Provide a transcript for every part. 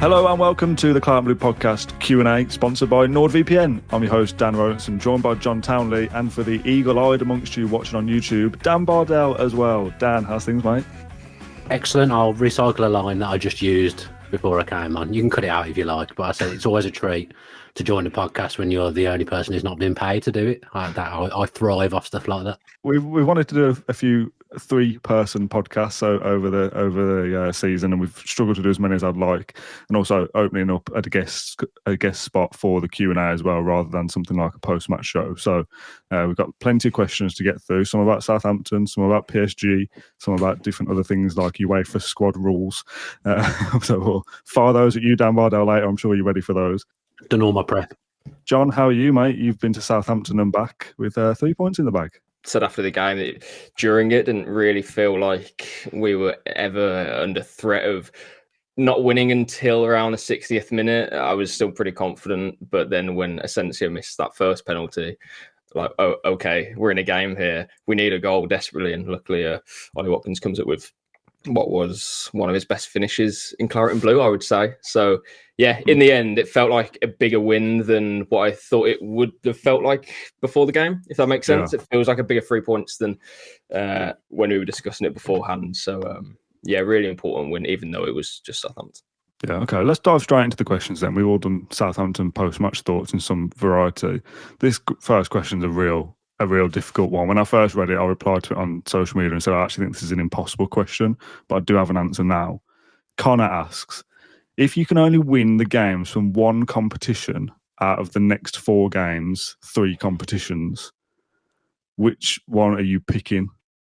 Hello and welcome to the Claret Blue Podcast Q&A, sponsored by NordVPN. I'm your host, Dan Rolinson, joined by John Townley, and for the eagle-eyed amongst you watching on YouTube, Dan Bardell as well. Dan, how's things, mate? Excellent. I'll recycle a line that I just used before I came on. You can cut it out if you like, but I said it's always a treat to join the podcast when you're the only person who's not been paid to do it. I thrive off stuff like that. We wanted to do a few three-person podcasts over the season, and we've struggled to do as many as I'd like, and also opening up a guest spot for the Q&A as well, rather than something like a post-match show. So we've got plenty of questions to get through, some about Southampton, some about PSG, some about different other things like UEFA squad rules. So we'll fire those at you, Dan Bardell, later. I'm sure you're ready for those. Done all my prep. John, how are you, mate? You've been to Southampton and back with 3 points in the bag. Said after the game, during it, didn't really feel like we were ever under threat of not winning until around the 60th minute. I was still pretty confident, but then when Asensio missed that first penalty, like, oh, okay, we're in a game here. We need a goal desperately, and luckily, Ollie Watkins comes up with what was one of his best finishes in Claret and Blue, I would say. So, yeah, in the end, it felt like a bigger win than what I thought it would have felt like before the game, if that makes sense. Yeah. It feels like a bigger 3 points than when we were discussing it beforehand. So, yeah, really important win, even though it was just Southampton. Yeah, okay. Let's dive straight into the questions then. We've all done Southampton post-match thoughts in some variety. This first question's a real difficult one. When I first read it, I replied to it on social media and said, I actually think this is an impossible question, but I do have an answer now. Connor asks, if you can only win the games from one competition out of the next 4 games, 3 competitions, which one are you picking?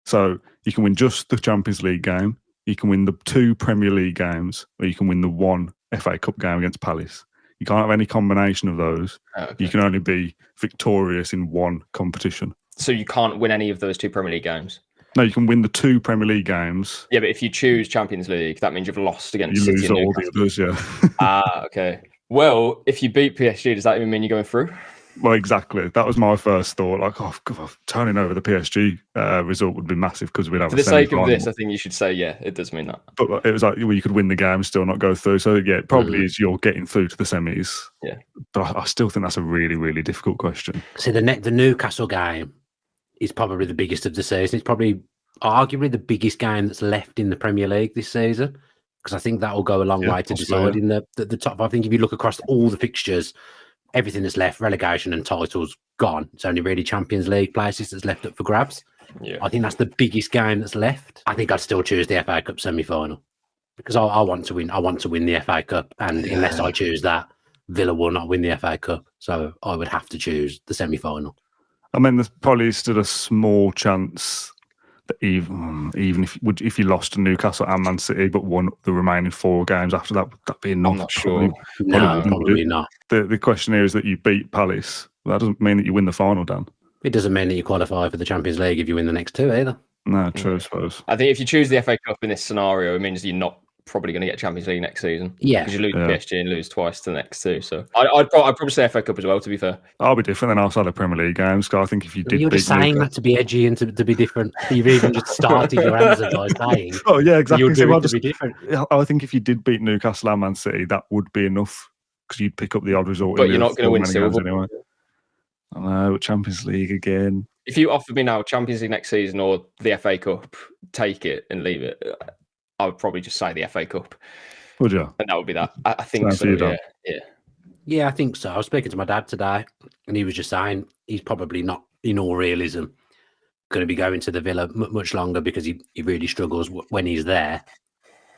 So you can win just the Champions League game, you can win the 2 Premier League games, or you can win the 1 FA Cup game against Palace. You can't have any combination of those. Okay. You can only be victorious in 1 competition. So you can't win any of those 2 Premier League games? No, you can win the 2 Premier League games. Yeah, but if you choose Champions League, that means you've lost against City Newcastle. You lose all the others, yeah. Okay. Well, if you beat PSG, does that even mean you're going through? Well, exactly. That was my first thought. Like, oh, God, turning over the PSG result would be massive because we'd have For the sake of this, I think you should say, yeah, it does mean that. But it was like, well, you could win the game and still not go through. So, yeah, it probably is you're getting through to the semis. Yeah. But I still think that's a really, really difficult question. See, the Newcastle game is probably the biggest of the season. It's probably arguably the biggest game that's left in the Premier League this season, because I think that will go a long way to deciding the top. I think if you look across all the fixtures, everything that's left, relegation and titles, gone. It's only really Champions League places that's left up for grabs. Yeah. I think that's the biggest game that's left. I think I'd still choose the FA Cup semi-final because I want to win. I want to win the FA Cup, and unless I choose that, Villa will not win the FA Cup. So I would have to choose the semi-final. I mean, there's probably still a small chance that even if you lost to Newcastle and Man City but won the remaining 4 games after that, would that be enough? I'm not sure. Probably not. The question here is that you beat Palace. That doesn't mean that you win the final, Dan. It doesn't mean that you qualify for the Champions League if you win the next 2 either. No, true, I suppose. I think if you choose the FA Cup in this scenario, it means you're not probably going to get Champions League next season. Yeah. Because you lose PSG and lose twice to the next 2. So I'd probably say FA Cup as well, to be fair. I'll be different than outside the Premier League games, because I think if you did You're just saying that to be edgy and to be different. You've even just started your answer by saying. Oh, yeah, exactly. You're doing to be different. I think if you did beat Newcastle and Man City, that would be enough, because you'd pick up the odd result. But you're not going to win silver. Anyway. I know, Champions League again. If you offered me now Champions League next season or the FA Cup, take it and leave it. I would probably just say the FA Cup. Would you? And that would be that. I think so, yeah. Yeah, I think so. I was speaking to my dad today, and he was just saying he's probably not, in all realism, going to be going to the Villa much longer because he really struggles when he's there.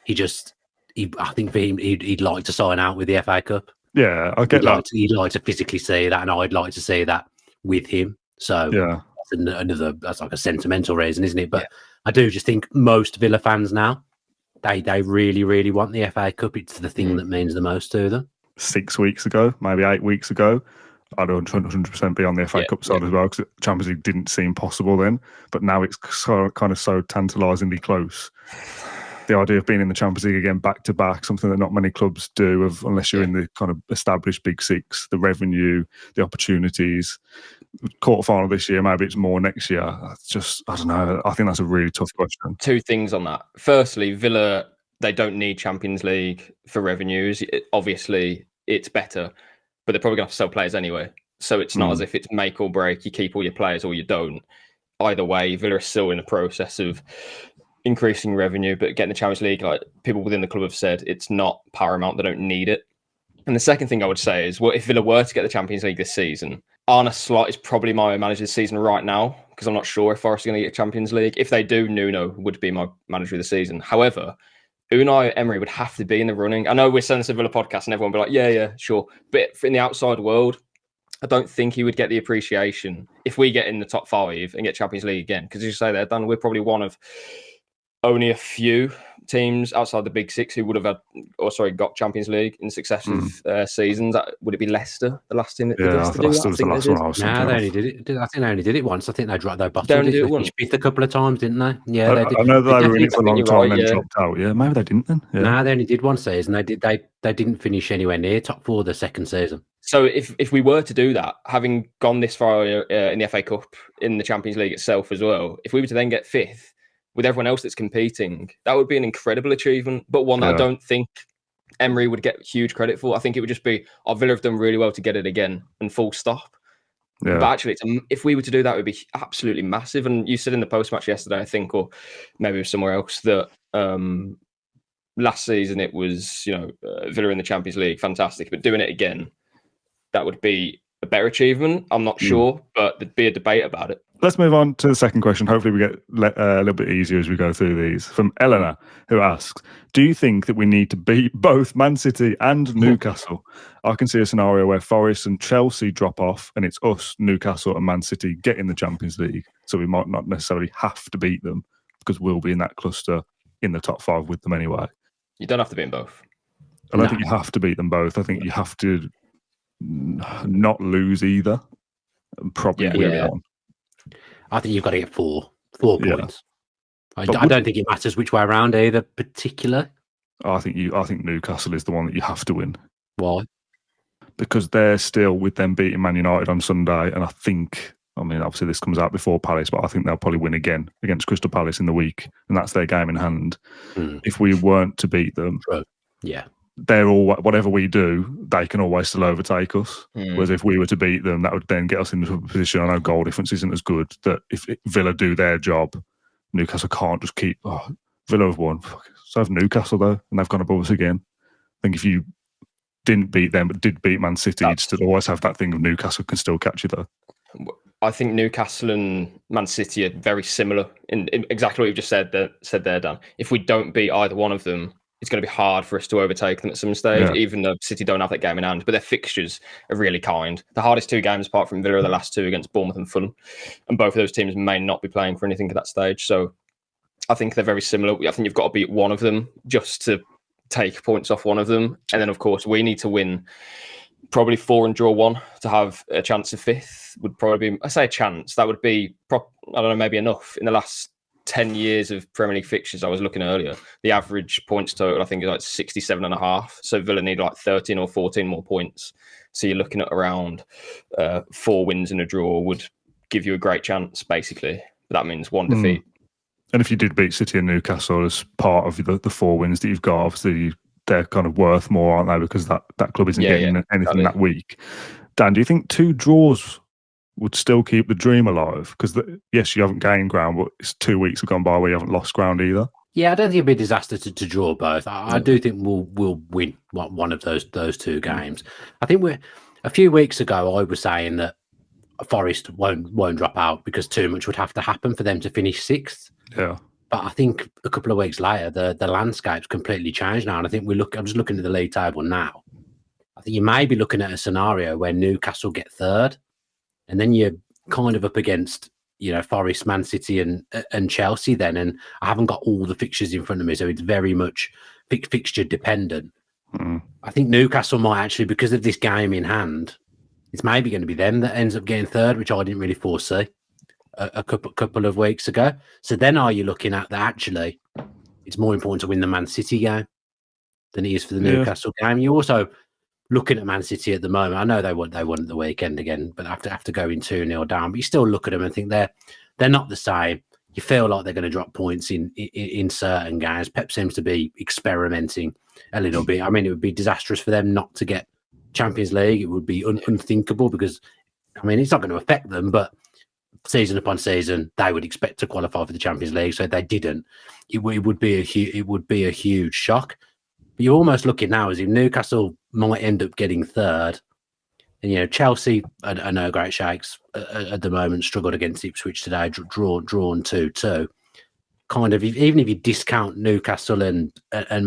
I think for him, he'd like to sign out with the FA Cup. Yeah, I get that. He'd like to physically see that, and I'd like to see that with him. So yeah, that's like a sentimental reason, isn't it? But I do just think most Villa fans now, they really, really want the FA Cup. It's the thing that means the most to them. 6 weeks ago, maybe 8 weeks ago, I'd 100% be on the FA Cup side as well, because Champions League didn't seem possible then. But now it's so tantalisingly close. The idea of being in the Champions League again back to back, something that not many clubs do, unless you're in the kind of established Big Six, the revenue, the opportunities. Quarterfinal this year, maybe it's more next year. I don't know. I think that's a really tough question. 2 things on that. Firstly, Villa, they don't need Champions League for revenues. Obviously, it's better, but they're probably going to have to sell players anyway. So it's not as if it's make or break. You keep all your players or you don't. Either way, Villa are still in the process of increasing revenue, but getting the Champions League, like people within the club have said, it's not paramount. They don't need it. And the second thing I would say is, well, if Villa were to get the Champions League this season, Arne Slot is probably my manager this season right now, because I'm not sure if Forest are going to get Champions League. If they do, Nuno would be my manager of the season. However, Unai Emery would have to be in the running. I know we're saying this a Villa podcast and everyone will be like, yeah, sure. But in the outside world, I don't think he would get the appreciation if we get in the top 5 and get Champions League again. Because as you say there, Dan, we're probably one of only a few teams outside the big 6 who would have got Champions League in successive seasons. Would it be Leicester, the last team that did this? Yeah, Leicester was the last one I was thinking of. They only did it. I think they only did it once. I think they bottled They only did it. it once. They a couple of times, didn't they? Yeah, they did. I know they were in it for a long time and then right, dropped out. Yeah, maybe they didn't then. Yeah. No, they only did one season. They didn't finish anywhere near top 4 the second season. So if we were to do that, having gone this far in the FA Cup, in the Champions League itself as well, if we were to then get 5th with everyone else that's competing, that would be an incredible achievement, but one that I don't think Emery would get huge credit for. I think it would just be, Villa have done really well to get it again and full stop. Yeah. But actually, if we were to do that, it would be absolutely massive. And you said in the post-match yesterday, I think, or maybe it was somewhere else, that last season it was, Villa in the Champions League, fantastic. But doing it again, that would be a better achievement. I'm not sure, but there'd be a debate about it. Let's move on to the second question. Hopefully we get a little bit easier as we go through these. From Eleanor, who asks, do you think that we need to beat both Man City and Newcastle? I can see a scenario where Forest and Chelsea drop off and it's us, Newcastle and Man City getting the Champions League. So we might not necessarily have to beat them because we'll be in that cluster in the top 5 with them anyway. You don't have to beat them both. I don't think you have to beat them both. I think you have to not lose either. And probably win one. I think you've got to get 4 points. I don't think it matters which way around either, particular. I think Newcastle is the one that you have to win. Why? Because they're still with them beating Man United on Sunday, and obviously this comes out before Palace, but I think they'll probably win again against Crystal Palace in the week, and that's their game in hand. If we weren't to beat them, they're all, whatever we do, they can always still overtake us. Whereas if we were to beat them, that would then get us into a position. I know goal difference isn't as good. That if Villa do their job, Newcastle can't just keep. Villa have won. So have Newcastle though, and they've gone above us again. I think if you didn't beat them but did beat Man City, you'd still always have that thing of Newcastle can still catch you though. I think Newcastle and Man City are very similar in exactly what you've just said there, Dan. If we don't beat either one of them, it's going to be hard for us to overtake them at some stage, even though City don't have that game in hand. But their fixtures are really kind. The hardest 2 games, apart from Villa, are the last 2 against Bournemouth and Fulham. And both of those teams may not be playing for anything at that stage. So I think they're very similar. I think you've got to beat one of them just to take points off one of them. And then, of course, we need to win probably 4 and draw 1 to have a chance of 5th. Would probably be, I say a chance, that would be, maybe enough. In the last 10 years of Premier League fixtures, I was looking earlier, the average points total, I think, is like 67.5. So Villa need like 13 or 14 more points. So you're looking at around 4 wins and a draw would give you a great chance, basically. But that means 1 defeat. And if you did beat City and Newcastle as part of the 4 wins that you've got, obviously they're kind of worth more, aren't they? Because that club isn't getting anything that week. Dan, do you think 2 draws would still keep the dream alive? Because yes, you haven't gained ground, but it's 2 weeks have gone by where you haven't lost ground either. Yeah, I don't think it'd be a disaster to draw both. I do think we'll win one of those 2 games. I think a few weeks ago I was saying that Forest won't drop out because too much would have to happen for them to finish 6th. Yeah. But I think a couple of weeks later the landscape's completely changed now, and I think I'm just looking at the league table now. I think you may be looking at a scenario where Newcastle get 3rd. And then you're kind of up against, Forest, Man City and Chelsea then. And I haven't got all the fixtures in front of me, so it's very much fixture dependent. I think Newcastle might actually, because of this game in hand, it's maybe going to be them that ends up getting 3rd, which I didn't really foresee a couple of weeks ago. So then are you looking at that actually it's more important to win the Man City game than it is for the Newcastle game? You also... looking at Man City at the moment, I know they won at the weekend again, but after going 2-0 down, but you still look at them and think they're not the same. you feel like they're going to drop points in certain games. Pep seems to be experimenting a little bit. I mean, it would be disastrous for them not to get Champions League. It would be unthinkable because, I mean, it's not going to affect them, but season upon season, they would expect to qualify for the Champions League. So if they didn't, it would be a huge shock. But you're almost looking now as if Newcastle might end up getting third. And, you know, Chelsea are no great shakes at the moment, struggled against Ipswich today, drawn 2-2. Kind of, even if you discount Newcastle and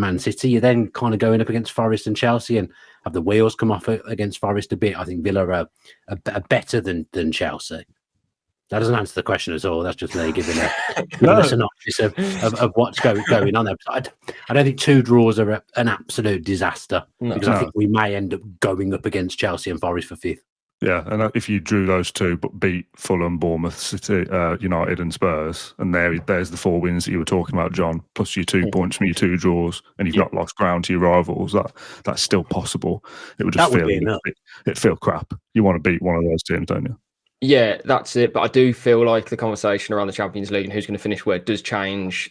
Man City, you're then kind of going up against Forest and Chelsea and have the wheels come off against Forest a bit. I think Villa are better than Chelsea. That doesn't answer the question at all. That's just me giving a synopsis of what's going on there. I don't think 2 draws are an absolute disaster because I think we may end up going up against Chelsea and Forest for 5th. Yeah, and if you drew those 2 but beat Fulham, Bournemouth, City, United and Spurs, and there's the 4 wins that you were talking about, John, plus your 2 points from your 2 draws, and you've not lost ground to your rivals, that's still possible. It would just feel crap. You want to beat one of those teams, don't you? Yeah, that's it. But I do feel like the conversation around the Champions League and who's going to finish where does change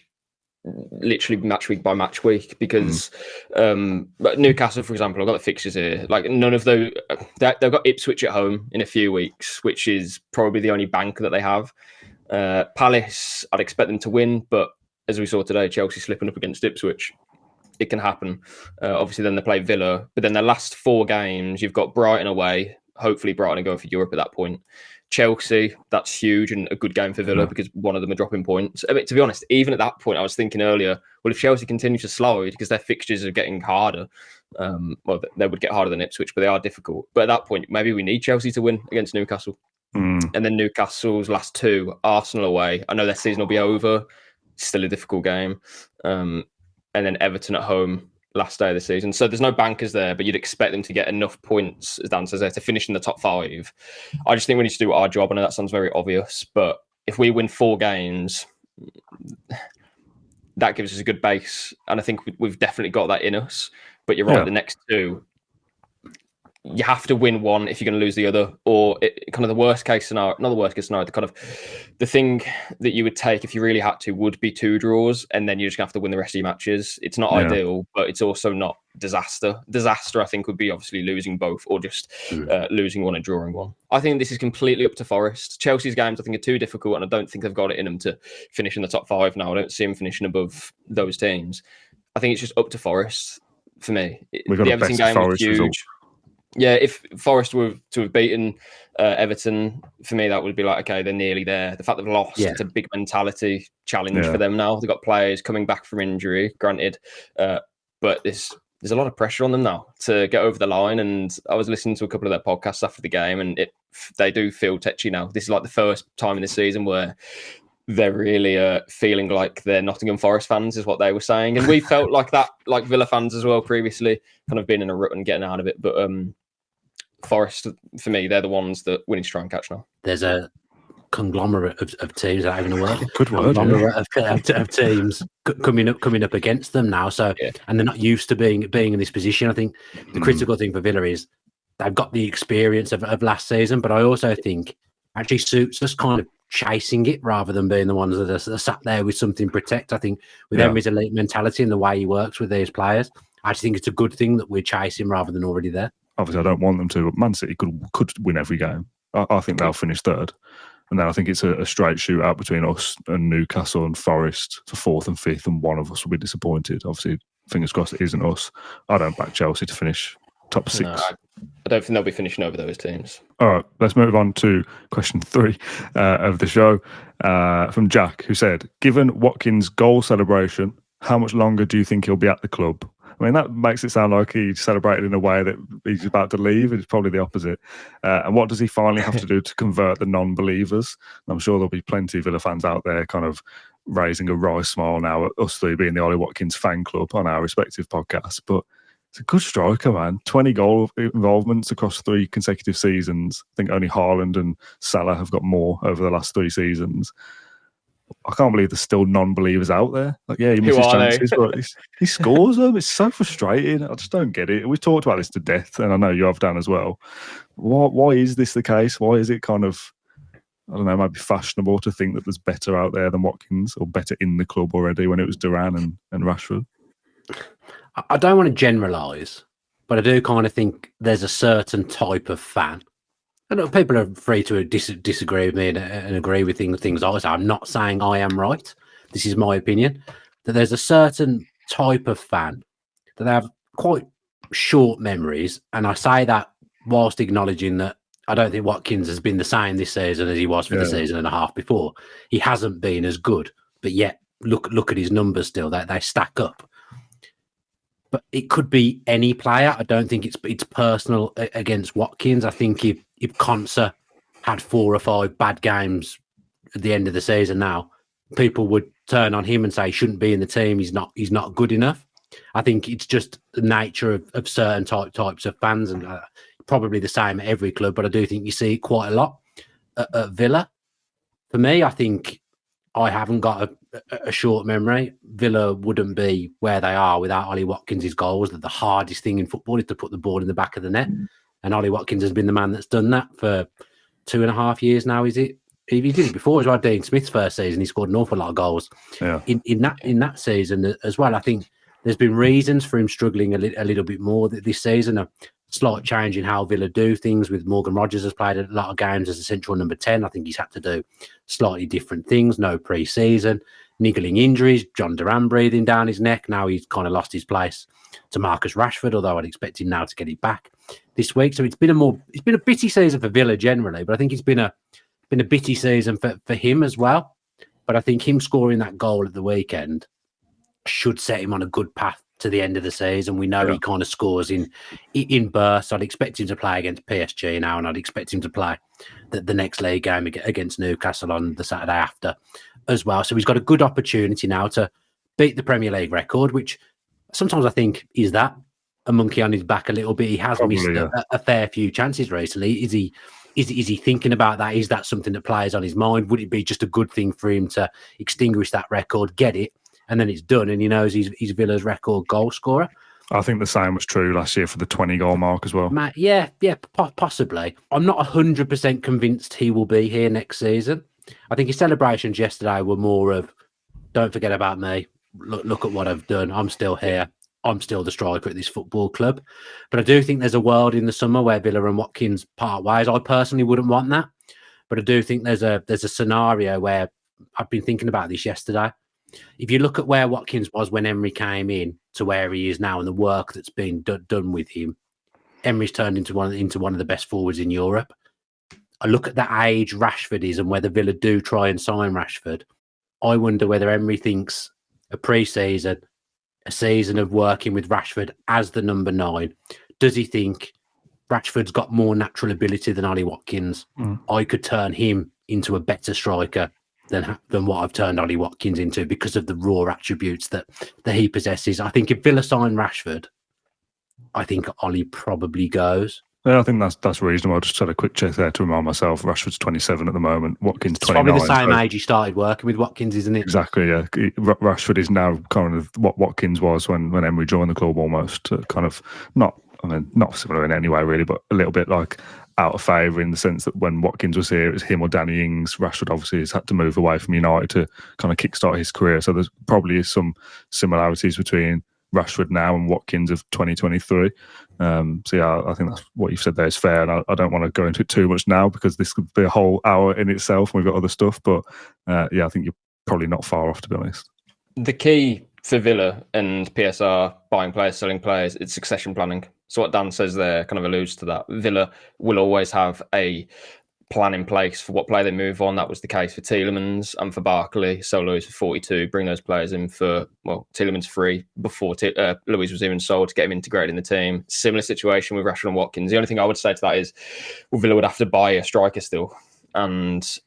literally match week by match week because but Newcastle, for example, I've got the fixtures here. Like none of those, they've got Ipswich at home in a few weeks, which is probably the only bank that they have. Palace, I'd expect them to win, but as we saw today, Chelsea slipping up against Ipswich. It can happen. Obviously, then they play Villa, but then the last 4 games, you've got Brighton away. Hopefully, Brighton are going for Europe at that point. Chelsea, that's huge and a good game for Villa because one of them are dropping points. I mean, to be honest, even at that point, I was thinking earlier, well, if Chelsea continue to slide because their fixtures are getting harder, well, they would get harder than Ipswich, but they are difficult. But at that point, maybe we need Chelsea to win against Newcastle. And then Newcastle's last 2, Arsenal away. I know their season will be over. It's still a difficult game. And then Everton at home. Last day of the season. So there's no bankers there, but you'd expect them to get enough points, as Dan says there, to finish in the top 5. I just think we need to do our job. I know that sounds very obvious, but if we win 4 games, that gives us a good base. And I think we've definitely got that in us. But you're right, the next 2, you have to win one if you're going to lose the other, or kind of the worst case scenario, not the worst case scenario, the thing that you would take if you really had to would be 2 draws, and then you're just going to have to win the rest of your matches. It's not ideal, but it's also not disaster. Disaster, I think, would be obviously losing both or just losing one and drawing one. I think this is completely up to Forest. Chelsea's games, I think, are too difficult, and I don't think they've got it in them to finish in the top 5 now. I don't see them finishing above those teams. I think it's just up to Forest for me. We've got the Everton game was huge. Result. Yeah, if Forest were to have beaten Everton, for me, that would be like, okay, they're nearly there. The fact they've lost, it's a big mentality challenge for them now. They've got players coming back from injury, granted, but there's a lot of pressure on them now to get over the line. And I was listening to a couple of their podcasts after the game, and they do feel tetchy now. This is like the first time in the season where they're really feeling like they're Nottingham Forest fans, is what they were saying. And we felt like that, like Villa fans as well previously, kind of being in a rut and getting out of it. But Forest, for me, they're the ones that we need to try and catch now. There's a conglomerate of teams that having a word. Good word. Of teams coming up against them now. So, and they're not used to being in this position. I think the critical thing for Villa is they've got the experience of last season, but I also think actually suits us kind of chasing it rather than being the ones that are sat there with something to protect. I think with Emery's elite mentality and the way he works with these players, I just think it's a good thing that we're chasing rather than already there. Obviously, I don't want them to, but Man City could win every game. I think they'll finish 3rd. And then I think it's a straight shootout between us and Newcastle and Forest for 4th and 5th, and one of us will be disappointed. Obviously, fingers crossed it isn't us. I don't back Chelsea to finish top 6. No, I don't think they'll be finishing over those teams. All right, let's move on to question 3 of the show from Jack, who said, given Watkins' goal celebration, how much longer do you think he'll be at the club? I mean, that makes it sound like he celebrated in a way that he's about to leave. It's probably the opposite. And what does he finally have to do to convert the non-believers? I'm sure there'll be plenty of Villa fans out there kind of raising a wry smile now at us 3 being the Ollie Watkins fan club on our respective podcasts. But it's a good striker, man. 20 goal involvements across 3 consecutive seasons. I think only Haaland and Salah have got more over the last 3 seasons. I can't believe there's still non-believers out there. Like, he misses chances, but he scores them. It's so frustrating. I just don't get it. We've talked about this to death, and I know you have, Dan, as well. Why is this the case? Why is it kind of I don't know, it might be fashionable to think that there's better out there than Watkins or better in the club already when it was Duran and Rashford. I don't want to generalise, but I do kind of think there's a certain type of fan. I know people are free to disagree with me and agree with things I say. I'm not saying I am right. This is my opinion. That there's a certain type of fan that have quite short memories. And I say that whilst acknowledging that I don't think Watkins has been the same this season as he was for the season and a half before. He hasn't been as good, but yet look at his numbers still. They stack up. But it could be any player. I don't think it's personal against Watkins. I think if Konsa had 4 or 5 bad games at the end of the season now, people would turn on him and say he shouldn't be in the team. He's not good enough. I think it's just the nature of certain types of fans, and probably the same at every club. But I do think you see it quite a lot at Villa. For me, I think I haven't got a short memory. Villa wouldn't be where they are without Ollie Watkins' goals. That the hardest thing in football is to put the ball in the back of the net. And Ollie Watkins has been the man that's done that for 2.5 years now, is it? He did it before as well. Dean Smith's first season, he scored an awful lot of goals. Yeah. In that season as well. I think there's been reasons for him struggling a little bit more this season. A slight change in how Villa do things. With Morgan Rogers has played a lot of games as a central number 10. I think he's had to do slightly different things. No pre-season, niggling injuries, John Duran breathing down his neck. Now he's kind of lost his place to Marcus Rashford, although I'd expect him now to get it back this week. So it's been a bitty season for Villa generally, but I think it's been a bitty season for him as well. But I think him scoring that goal at the weekend should set him on a good path to the end of the season. We know he kind of scores in bursts. I'd expect him to play against PSG now, and I'd expect him to play the next league game against Newcastle on the Saturday after as well. So he's got a good opportunity now to beat the Premier League record, which sometimes I think is that a monkey on his back a little bit. He has missed a fair few chances recently. Is he thinking about that? Is that something that plays on his mind? Would it be just a good thing for him to extinguish that record, get it, and then it's done, and he knows he's Villa's record goal scorer? I think the same was true last year for the 20-goal mark as well. Possibly. I'm not 100% convinced he will be here next season. I think his celebrations yesterday were more of, don't forget about me. Look at what I've done. I'm still here. I'm still the striker at this football club. But I do think there's a world in the summer where Villa and Watkins part ways. I personally wouldn't want that. But I do think there's a scenario where, I've been thinking about this yesterday. If you look at where Watkins was when Emery came in to where he is now and the work that's been done with him, Emery's turned into one of the best forwards in Europe. I look at the age Rashford is and whether Villa do try and sign Rashford. I wonder whether Emery thinks a pre-season, a season of working with Rashford as the number 9, does he think Rashford's got more natural ability than Ollie Watkins? I could turn him into a better striker than what I've turned Ollie Watkins into because of the raw attributes that he possesses. I think if Villa sign Rashford, I think Ollie probably goes. Yeah, I think that's reasonable. I just had a quick check there to remind myself. Rashford's 27 at the moment. Watkins 29. It's probably the same age he started working with Watkins, isn't it? Exactly, yeah. Rashford is now kind of what Watkins was when Emery joined the club, almost. Kind of not similar in any way, really, but a little bit like out of favour in the sense that when Watkins was here, it was him or Danny Ings. Rashford obviously has had to move away from United to kind of kickstart his career. So there's probably some similarities between Rashford now and Watkins of 2023. So yeah, I think that's what you've said there is fair, and I don't want to go into it too much now because this could be a whole hour in itself and we've got other stuff, but yeah, I think you're probably not far off, to be honest. The key for Villa and PSR buying players, selling players, it's succession planning. So what Dan says there kind of alludes to that. Villa will always have a plan in place for what player they move on. That was the case for Tielemans and for Barkley. So Luis for 42, bring those players in for, well, Tielemans free before Luis was even sold to get him integrated in the team. Similar situation with Rashford and Watkins. The only thing I would say to that is, well, Villa would have to buy a striker still. And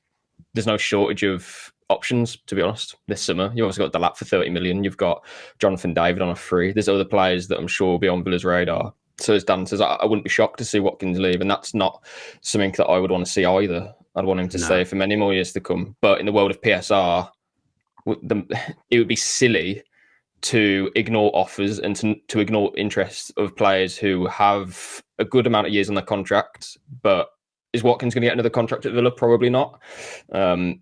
there's no shortage of options, to be honest, this summer. You've obviously got Delap for 30 million. You've got Jonathan David on a free. There's other players that I'm sure will be on Villa's radar. So as Dan says, I wouldn't be shocked to see Watkins leave, and that's not something that I would want to see either. I'd want him to stay for many more years to come. But in the world of PSR, it would be silly to ignore offers and to ignore interest of players who have a good amount of years on their contract, but Is Watkins going to get another contract at Villa? Probably not.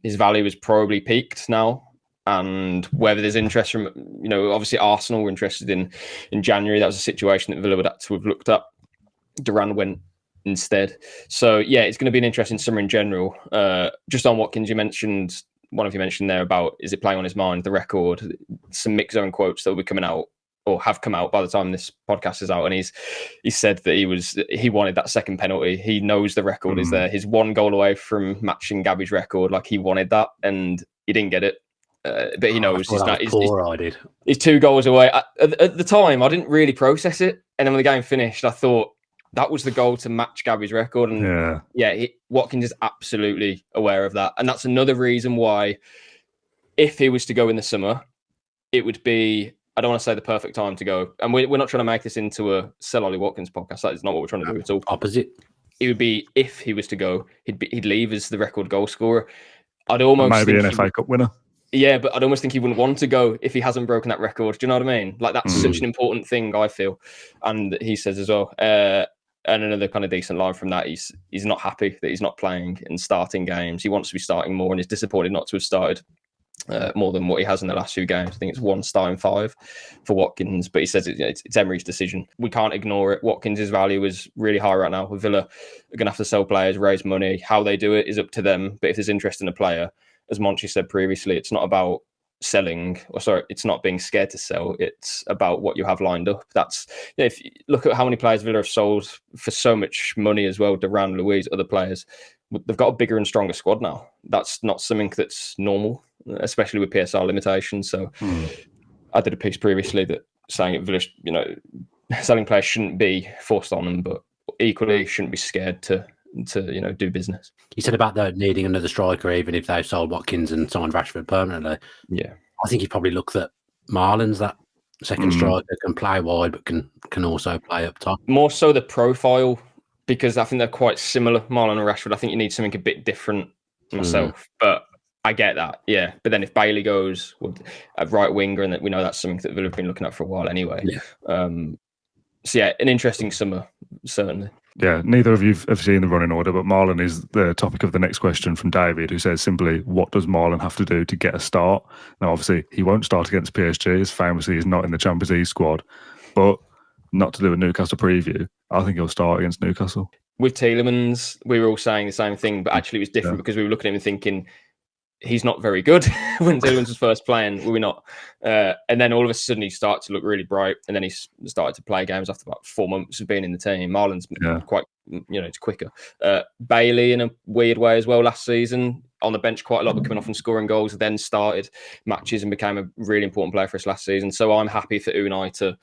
His value is probably peaked now. And whether there's interest from, obviously Arsenal were interested in January. That was a situation that Villa would have to have looked at. Duran went instead. So, yeah, it's going to be an interesting summer in general. Just on Watkins, one of you mentioned there about, is it playing on his mind, the record, some mixed zone quotes that will be coming out or have come out by the time this podcast is out. And he said that he wanted that second penalty. He knows the record is there. He's 1 goal away from matching Gabby's record. Like, he wanted that and he didn't get it. But he knows he's 2 goals away. At the time, I didn't really process it. And then when the game finished, I thought that was the goal to match Gabby's record. And Watkins is absolutely aware of that. And that's another reason why, if he was to go in the summer, it would be, I don't want to say the perfect time to go. And we're not trying to make this into a sell Ollie Watkins podcast. That is not what we're trying to do at all. Opposite. It would be, if he was to go, he'd leave as the record goal scorer. I'd almost maybe an FA Cup winner. Yeah, but I'd almost think he wouldn't want to go if he hasn't broken that record. Do you know what I mean? Like, that's such an important thing, I feel. And he says as well. And another kind of decent line from that, he's not happy that he's not playing and starting games. He wants to be starting more and is disappointed not to have started more than what he has in the last few games. I think it's 1 start in 5 for Watkins, but he says it's Emery's decision. We can't ignore it. Watkins' value is really high right now. Villa are going to have to sell players, raise money. How they do it is up to them. But if there's interest in a player, as Monchi said previously, it's not about selling, it's not being scared to sell. It's about what you have lined up. That's, if you look at how many players Villa have sold for so much money as well, Duran, Luiz, other players, they've got a bigger and stronger squad now. That's not something that's normal, especially with PSR limitations. So I did a piece previously that saying that Villa, selling players shouldn't be forced on them, but equally shouldn't be scared to do business. You said about needing another striker, even if they've sold Watkins and signed Rashford permanently. Yeah, I think he probably looked at Malen's that second striker, can play wide but can also play up top. More so the profile, because I think they're quite similar, Malen and Rashford. I think you need something a bit different myself, but I get that. Yeah, but then if Bailey goes a right winger, and we know that's something that Villa have been looking at for a while anyway. Yeah. So yeah, an interesting summer certainly. Yeah, neither of you have seen the running order, but Malen is the topic of the next question from David, who says simply, what does Malen have to do to get a start? Now, obviously, he won't start against PSG, as famously he's not in the Champions League squad, but not to do with Newcastle preview, I think he'll start against Newcastle. With Tielemans, we were all saying the same thing, but actually it was different because we were looking at him and thinking, he's not very good. When Tielemans was first playing, we were not. And then all of a sudden he started to look really bright, and then he started to play games after about 4 months of being in the team. Marlon's quite, it's quicker. Bailey in a weird way as well last season, on the bench quite a lot, but coming off and scoring goals, then started matches and became a really important player for us last season. So I'm happy for Unai to,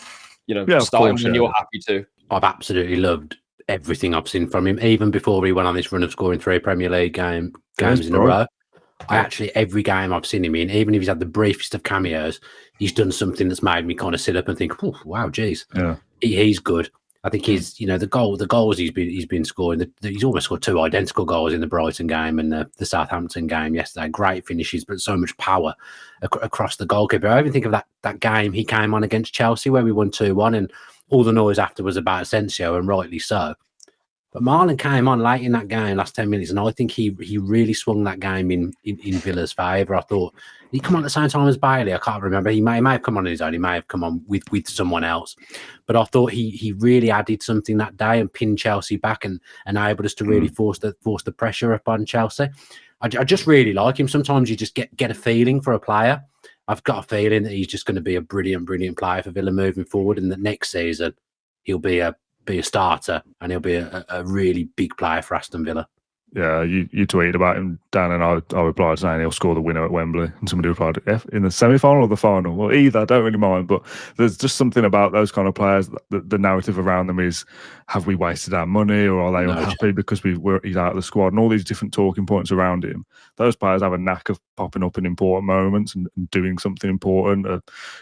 start him when you're happy to. I've absolutely loved everything I've seen from him, even before he went on this run of scoring 3 Premier League games in a row. Every game I've seen him in, even if he's had the briefest of cameos, he's done something that's made me kind of sit up and think, oh, wow, geez. Yeah. He's good. I think he's, the goals he's been scoring, he's almost scored 2 identical goals in the Brighton game and the Southampton game yesterday. Great finishes, but so much power across the goalkeeper. I even think of that game he came on against Chelsea where we won 2-1, and all the noise after was about Asensio, and rightly so. But Malen came on late in that game, last 10 minutes, and I think he really swung that game in Villa's favour. I thought, did he come on at the same time as Bailey? I can't remember. He may have come on his own. He may have come on with someone else. But I thought he really added something that day and pinned Chelsea back and enabled us to really force the pressure upon Chelsea. I just really like him. Sometimes you just get a feeling for a player. I've got a feeling that he's just going to be a brilliant, brilliant player for Villa moving forward, and that next season he'll be a starter and he'll be a really big player for Aston Villa. Yeah, you tweeted about him, Dan, and I replied saying he'll score the winner at Wembley, and somebody replied, in the semi-final or the final? Well, either, I don't really mind, but there's just something about those kind of players, the narrative around them is, have we wasted our money, or are they unhappy because he's out of the squad, and all these different talking points around him. Those players have a knack of popping up in important moments and doing something important, a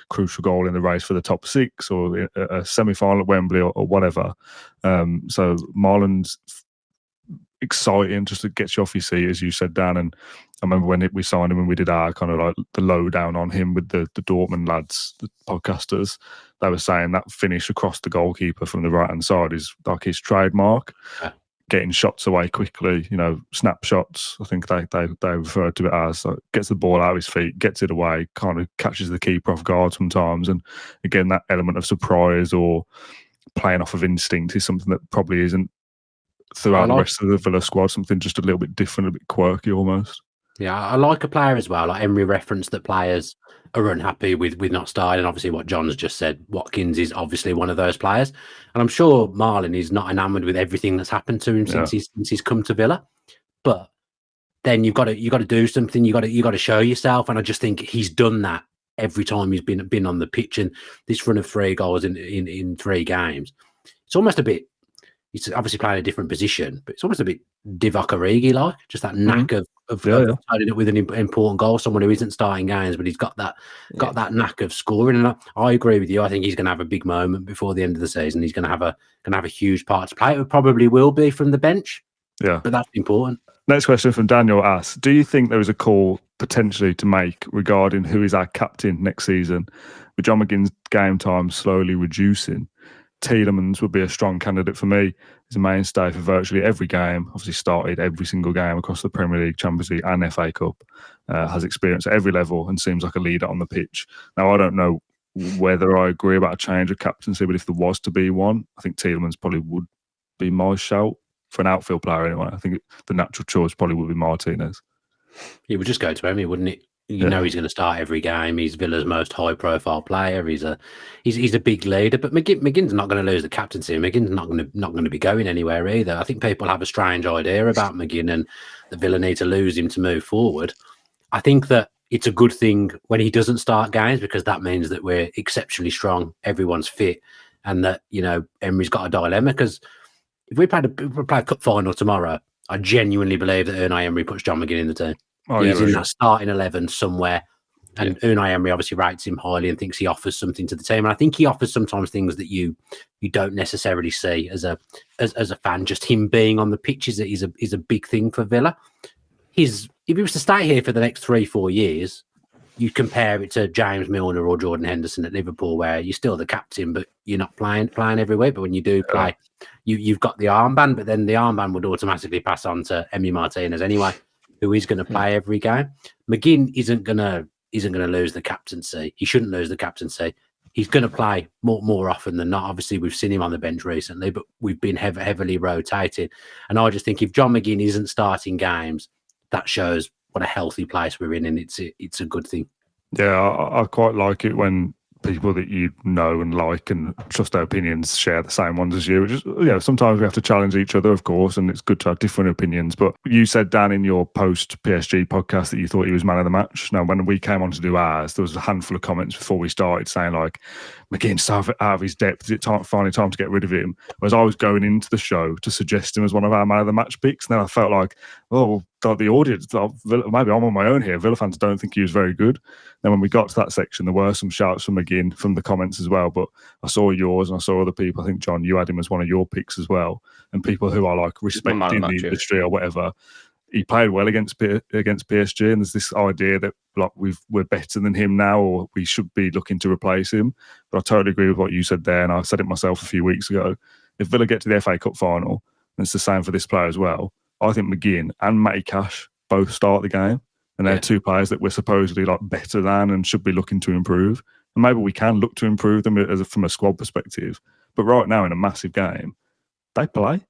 crucial goal in the race for the top 6, or a semi-final at Wembley, or whatever. So Marlon's exciting, just to get you off your seat, as you said, Dan. And I remember when we signed him and we did our kind of like the lowdown on him with the Dortmund lads, the podcasters, they were saying that finish across the goalkeeper from the right hand side is like his trademark. getting shots away quickly, snapshots. I think they refer to it as gets the ball out of his feet, gets it away, kind of catches the keeper off guard sometimes. And again, that element of surprise or playing off of instinct is something that probably isn't throughout the rest of the Villa squad. Something just a little bit different, a bit quirky almost. Yeah, I like a player as well. Like Emery referenced that players are unhappy with not starting, and obviously what John's just said, Watkins is obviously one of those players, and I'm sure Malen is not enamoured with everything that's happened to him since he's come to Villa. But then you've got to do something. You got to show yourself, and I just think he's done that every time he's been on the pitch. And this run of 3 goals in 3 games, it's almost a bit. He's obviously playing a different position, but it's almost a bit Divock Origi-like, just that knack of turning it with an important goal. Someone who isn't starting games, but he's got that knack of scoring. And I agree with you. I think he's going to have a big moment before the end of the season. He's going to have a huge part to play. It probably will be from the bench. Yeah, but that's important. Next question from Daniel asks: do you think there is a call potentially to make regarding who is our captain next season, with John McGinn's game time slowly reducing? Tielemans would be a strong candidate for me. He's a mainstay for virtually every game. Obviously started every single game across the Premier League, Champions League and FA Cup. Has experience at every level and seems like a leader on the pitch. Now, I don't know whether I agree about a change of captaincy, but if there was to be one, I think Tielemans probably would be my shout for an outfield player anyway. I think the natural choice probably would be Martinez. He would just go to Emi, wouldn't it? You know he's going to start every game. He's Villa's most high-profile player. He's a big leader. But McGinn's not going to lose the captaincy. McGinn's not going to be going anywhere either. I think people have a strange idea about McGinn and the Villa need to lose him to move forward. I think that it's a good thing when he doesn't start games because that means that we're exceptionally strong. Everyone's fit, and that Emery's got a dilemma. Because if we play a cup final tomorrow, I genuinely believe that Unai Emery puts John McGinn in the team. He's in that starting 11 somewhere. And Unai Emery obviously rates him highly and thinks he offers something to the team. And I think he offers sometimes things that you don't necessarily see as a fan. Just him being on the pitch is a big thing for Villa. If he was to stay here for the next 3-4 years, you compare it to James Milner or Jordan Henderson at Liverpool, where you're still the captain, but you're not playing every week. But when you do play, you've got the armband, but then the armband would automatically pass on to Emi Martinez anyway, who is going to play every game. McGinn isn't going to lose the captaincy. He shouldn't lose the captaincy. He's going to play more often than not. Obviously, we've seen him on the bench recently, but we've been heavily rotating. And I just think if John McGinn isn't starting games, that shows what a healthy place we're in, and it's a good thing. Yeah, I quite like it when people that you know and like and trust their opinions share the same ones as you. Which is, sometimes we have to challenge each other, of course, and it's good to have different opinions. But you said, Dan, in your post PSG podcast that you thought he was man of the match. Now, when we came on to do ours, there was a handful of comments before we started saying like, McGinn's out of his depth. Is it finally time to get rid of him? Whereas I was going into the show to suggest him as one of our man of the match picks. And then I felt like, the audience, maybe I'm on my own here. Villa fans don't think he was very good. Then when we got to that section, there were some shouts from McGinn from the comments as well. But I saw yours and I saw other people. I think, John, you had him as one of your picks as well. And people who are like respecting the industry or whatever. He played well against PSG, and there's this idea that like we're better than him now, or we should be looking to replace him. But I totally agree with what you said there, and I said it myself a few weeks ago. If Villa get to the FA Cup final, and it's the same for this player as well, I think McGinn and Matty Cash both start the game, and they're two players that we're supposedly like better than and should be looking to improve. And maybe we can look to improve them from a squad perspective. But right now, in a massive game, they play.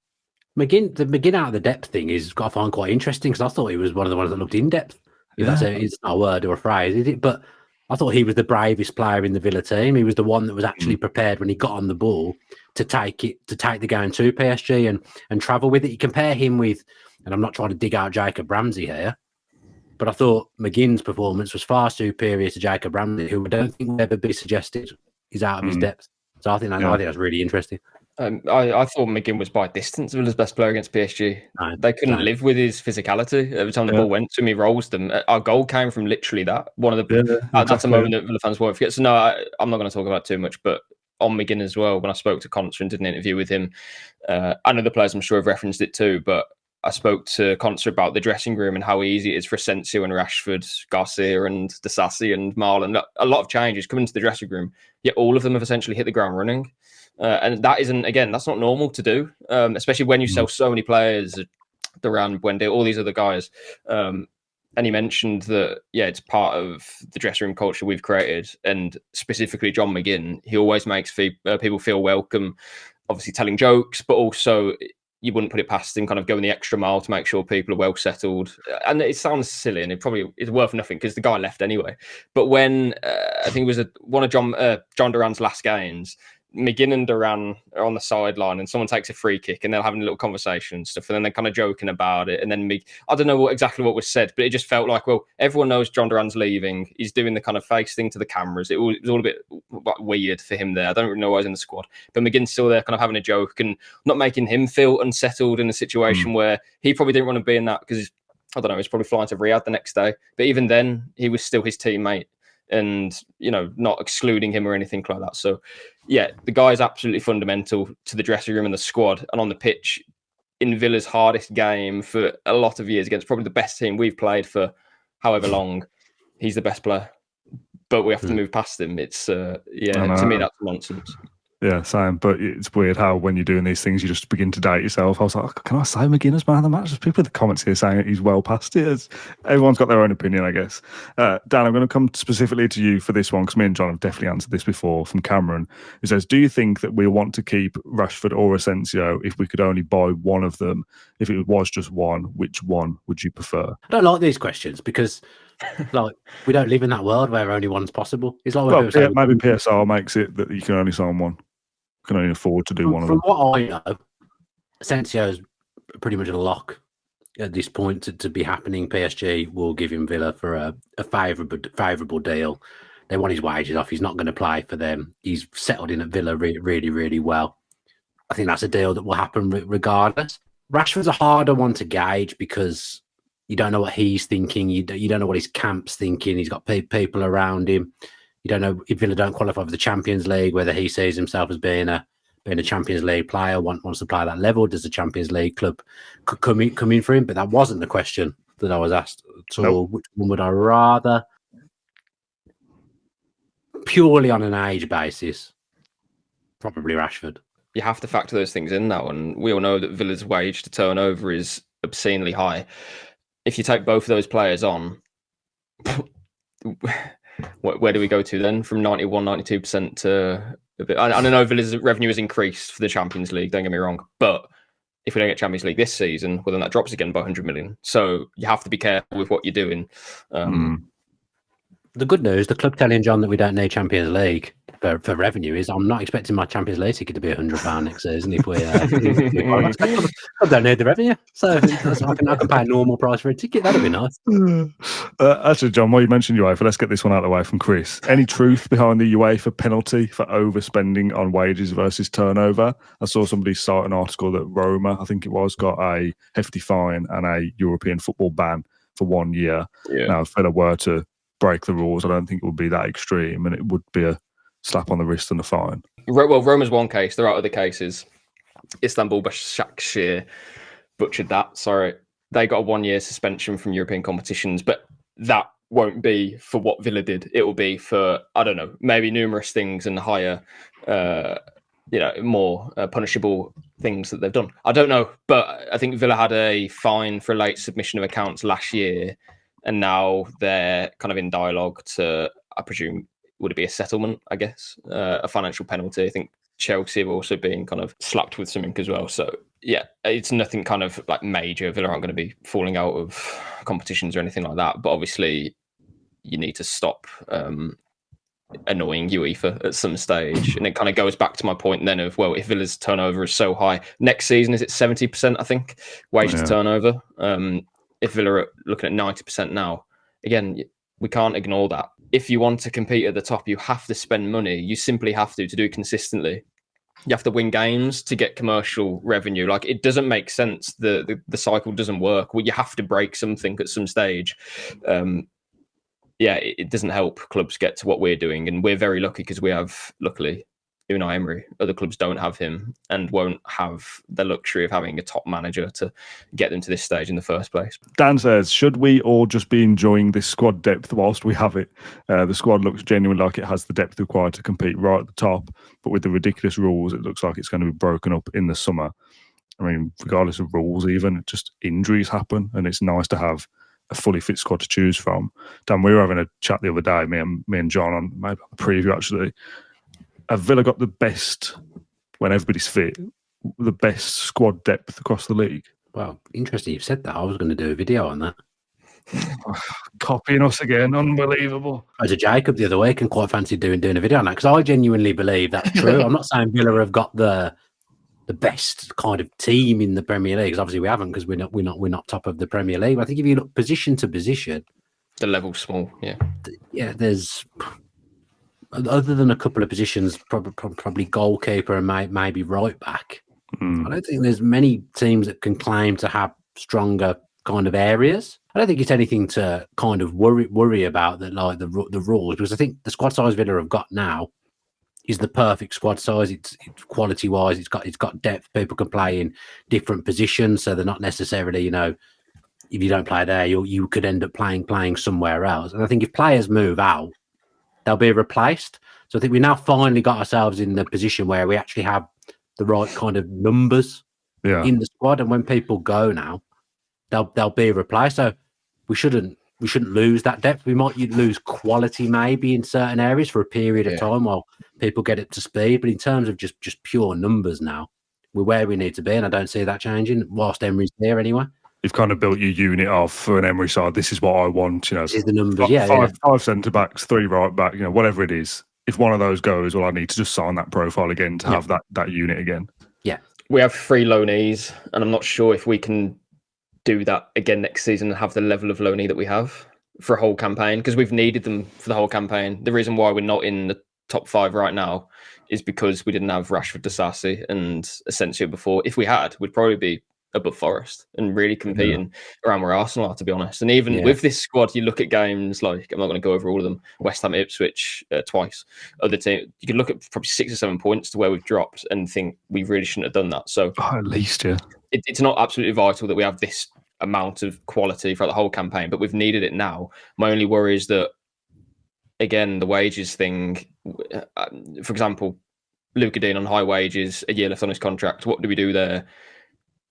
The McGinn out of the depth thing is I find quite interesting because I thought he was one of the ones that looked in depth. It's not a word or a phrase, is it? But I thought he was the bravest player in the Villa team. He was the one that was actually prepared when he got on the ball to take the game to PSG and travel with it. You compare him with, and I'm not trying to dig out Jacob Ramsey here, but I thought McGinn's performance was far superior to Jacob Ramsey, who I don't think would ever be suggested is out of his depth. So I think that's really interesting. I thought McGinn was by distance Villa's best player against PSG. They couldn't live with his physicality. Every time the ball went to him, he rolls them. Our goal came from literally that. One of the that's a moment that Villa fans won't forget. So no, I'm not going to talk about too much, but on McGinn as well, when I spoke to Conser and did an interview with him, I know the players I'm sure have referenced it too, but I spoke to Conser about the dressing room and how easy it is for Asensio and Rashford, Garcia and Disasi and Malen. A lot of changes coming into the dressing room, yet all of them have essentially hit the ground running. And that isn't, again, that's not normal to do, especially when you sell so many players, Duran, Buendia, all these other guys. And he mentioned that, it's part of the dressing room culture we've created. And specifically John McGinn, he always makes people feel welcome, obviously telling jokes, but also you wouldn't put it past him kind of going the extra mile to make sure people are well settled. And it sounds silly and it probably is worth nothing because the guy left anyway. But when I think it was one of John Duran's last games, McGinn and Duran are on the sideline and someone takes a free kick and they're having a little conversation and stuff, and then they're kind of joking about it. And then I don't know exactly what was said, but it just felt like, well, everyone knows John Duran's leaving. He's doing the kind of face thing to the cameras. It was all a bit weird for him there. I don't really know why he's in the squad, but McGinn's still there kind of having a joke and not making him feel unsettled in a situation where he probably didn't want to be in that because, I don't know, he's probably flying to Riyadh the next day. But even then, he was still his teammate and, not excluding him or anything like that. So, the guy is absolutely fundamental to the dressing room and the squad. And on the pitch, in Villa's hardest game for a lot of years against probably the best team we've played for however long, he's the best player. But we have to move past him. It's, to me, that's nonsense. Yeah, same. But it's weird how when you're doing these things, you just begin to doubt yourself. I was like, can I say McGinn as man of the match? There's people in the comments here saying he's well past it. Everyone's got their own opinion, I guess. Dan, I'm going to come specifically to you for this one because me and John have definitely answered this before from Cameron, who says, do you think that we want to keep Rashford or Asensio if we could only buy one of them? If it was just one, which one would you prefer? I don't like these questions because we don't live in that world where only one's possible. It's like maybe PSR makes it that you can only sign one. Can only afford to do one of them. From what I know, Asensio is pretty much a lock at this point to be happening. PSG will give him Villa for a favourable deal. They want his wages off. He's not going to play for them. He's settled in at Villa really, really well. I think that's a deal that will happen regardless. Rashford's a harder one to gauge because you don't know what he's thinking. You don't know what his camp's thinking. He's got people around him. You don't know if Villa don't qualify for the Champions League, whether he sees himself as being a Champions League player, wants to play at that level. Does the Champions League club come in for him? But that wasn't the question that I was asked at all. Nope. Which one would I rather? Purely on an age basis, probably Rashford. You have to factor those things in now, and we all know that Villa's wage to turnover is obscenely high. If you take both of those players on, where do we go to then? From 91, 92% to a bit. I don't know if Villa's revenue has increased for the Champions League, don't get me wrong. But if we don't get Champions League this season, well, then that drops again by 100 million. So you have to be careful with what you're doing. The good news, the club telling John that we don't need Champions League for revenue is I'm not expecting my Champions League ticket to be £100 next season if we I don't need the revenue. So I can pay a normal price for a ticket. That'd be nice. Actually, John, while you mentioned UEFA, let's get this one out of the way from Chris. Any truth behind the UEFA penalty for overspending on wages versus turnover? I saw somebody cite an article that Roma, I think it was, got a hefty fine and a European football ban for 1 year. Yeah. Now, if Villa were to break the rules, I don't think it would be that extreme, and it would be a slap on the wrist and a fine. Well, Roma's one case. There are other cases. Istanbul Başakşehir butchered that. Sorry, they got a 1 year suspension from European competitions, but that won't be for what Villa did. It will be for, I don't know, maybe numerous things and higher, more punishable things that they've done. I don't know, but I think Villa had a fine for a late submission of accounts last year, and now they're kind of in dialogue to, I presume, would it be a settlement, I guess, a financial penalty. I think Chelsea have also been kind of slapped with something as well. So, yeah, it's nothing kind of like major. Villa aren't going to be falling out of competitions or anything like that. But obviously, you need to stop annoying UEFA at some stage. And it kind of goes back to my point then of, well, if Villa's turnover is so high, next season, is it 70%, I think, wage to turnover? If Villa are looking at 90% now, again, we can't ignore that. If you want to compete at the top, you have to spend money. You simply have to do it consistently. You have to win games to get commercial revenue. Like, it doesn't make sense. The cycle doesn't work. Well, you have to break something at some stage. It doesn't help clubs get to what we're doing. And we're very lucky because we have, luckily, Unai Emery. Other clubs don't have him and won't have the luxury of having a top manager to get them to this stage in the first place. Dan says, should we all just be enjoying this squad depth whilst we have it? The squad looks genuinely like it has the depth required to compete right at the top, but with the ridiculous rules, it looks like it's going to be broken up in the summer. I mean, regardless of rules even, just injuries happen, and it's nice to have a fully fit squad to choose from. Dan, we were having a chat the other day, me and John, on maybe on the preview actually. Have Villa got the best, when everybody's fit, the best squad depth across the league? Well, interesting you've said that. I was going to do a video on that. Copying us again, unbelievable. I was a Jacob the other week and quite fancied doing a video on that because I genuinely believe that's true. I'm not saying Villa have got the best kind of team in the Premier League, because obviously we haven't, because we're not top of the Premier League. But I think if you look position to position, the level's small. Yeah, there's, other than a couple of positions, probably goalkeeper and maybe right back. I don't think there's many teams that can claim to have stronger kind of areas. I don't think it's anything to kind of worry about, that like the rules, because I think the squad size Villa have got now is the perfect squad size. It's quality wise, it's got depth. People can play in different positions, so they're not necessarily, if you don't play there, you could end up playing somewhere else. And I think if players move out, they'll be replaced. So I think we now finally got ourselves in the position where we actually have the right kind of numbers in the squad. And when people go now, they'll be replaced. So we shouldn't lose that depth. We might lose quality maybe in certain areas for a period of time while people get up to speed. But in terms of just pure numbers now, we're where we need to be, and I don't see that changing whilst Emery's there anyway. You've kind of built your unit off for an Emery side. This is what I want. This is the numbers. Five centre backs, 3 right back. Whatever it is. If one of those goes, well, I need to just sign that profile again to have that unit again. Yeah, we have 3 loanees, and I'm not sure if we can do that again next season and have the level of loanee that we have for a whole campaign, because we've needed them for the whole campaign. The reason why we're not in the top 5 right now is because we didn't have Rashford, Disasi and Asensio before. If we had, we'd probably be above Forest and really competing around where Arsenal are, to be honest. And even with this squad, you look at games like, I'm not going to go over all of them, West Ham, Ipswich twice, other team, you could look at probably 6 or 7 points to where we've dropped and think we really shouldn't have done that. So at least, it's not absolutely vital that we have this amount of quality for the whole campaign, but we've needed it now. My only worry is that, again, the wages thing, for example, Luca Dean on high wages, a year left on his contract. What do we do there?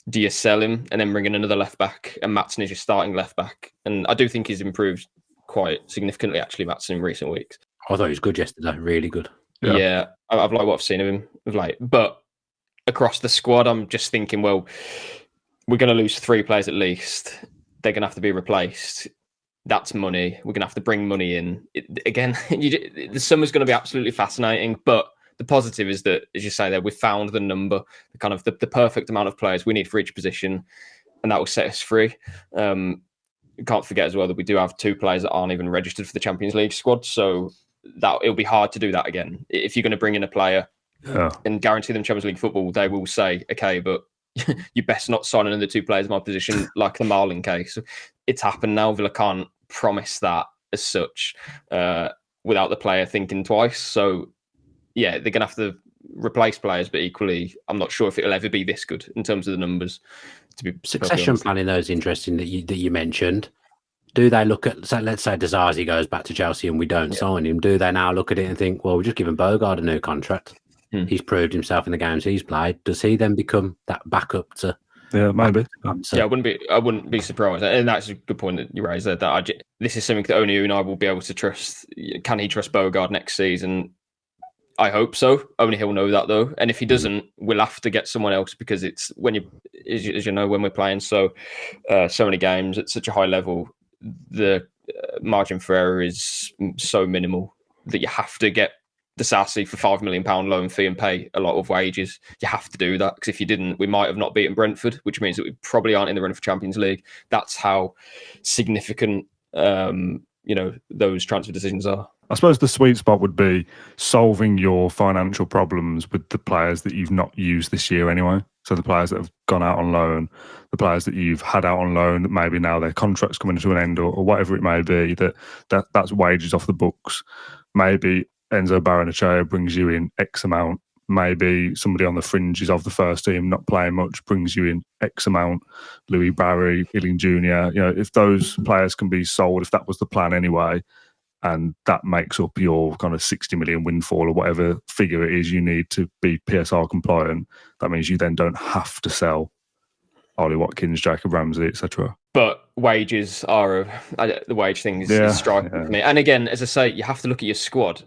Do you sell him and then bring in another left back, and Maatsen is your starting left back? And I do think he's improved quite significantly, actually, Maatsen, in recent weeks. I thought he was good yesterday, really good. Yeah, I've liked what I've seen of him of late. But across the squad, I'm just thinking, well, we're going to lose 3 players at least. They're going to have to be replaced. That's money. We're going to have to bring money in. The summer's going to be absolutely fascinating, but the positive is that, as you say there, we found the number, the kind of the perfect amount of players we need for each position, and that will set us free. You can't forget as well that we do have 2 players that aren't even registered for the Champions League squad, so that it'll be hard to do that again. If you're going to bring in a player and guarantee them Champions League football, they will say, okay, but you best not sign another 2 players in my position, like the Malen case. It's happened now. Villa can't promise that as such without the player thinking twice. So, yeah, they're going to have to replace players, but equally, I'm not sure if it'll ever be this good in terms of the numbers. To be succession planning, though, is interesting that you mentioned. Do they look at, so let's say Disasi goes back to Chelsea and we don't sign him? Do they now look at it and think, well, we'll just give him Bogard a new contract? He's proved himself in the games he's played. Does he then become that backup to? Yeah, maybe. I wouldn't be surprised, and that's a good point that you raised there. This is something that only Unai will be able to trust. Can he trust Bogard next season? I hope so. Only he'll know that, though. And if he doesn't, we'll have to get someone else, because it's when as you know, when we're playing so many games at such a high level, the margin for error is so minimal that you have to get the Sassy for £5 million loan fee and pay a lot of wages. You have to do that, because if you didn't, we might have not beaten Brentford, which means that we probably aren't in the run for Champions League. That's how significant those transfer decisions are. I suppose the sweet spot would be solving your financial problems with the players that you've not used this year anyway. So the players that have gone out on loan, the players that you've had out on loan, that maybe now their contract's coming to an end, or whatever it may be, that's wages off the books. Maybe Enzo Barrenechea brings you in X amount maybe somebody on the fringes of the first team not playing much brings you in X amount. Louis Barry, Ealing Jr. If those players can be sold, if that was the plan anyway, and that makes up your kind of 60 million windfall or whatever figure it is you need to be PSR compliant, that means you then don't have to sell Ollie Watkins, Jacob Ramsey, etc. But wages are the wage thing is striking for me. And again, as I say, you have to look at your squad.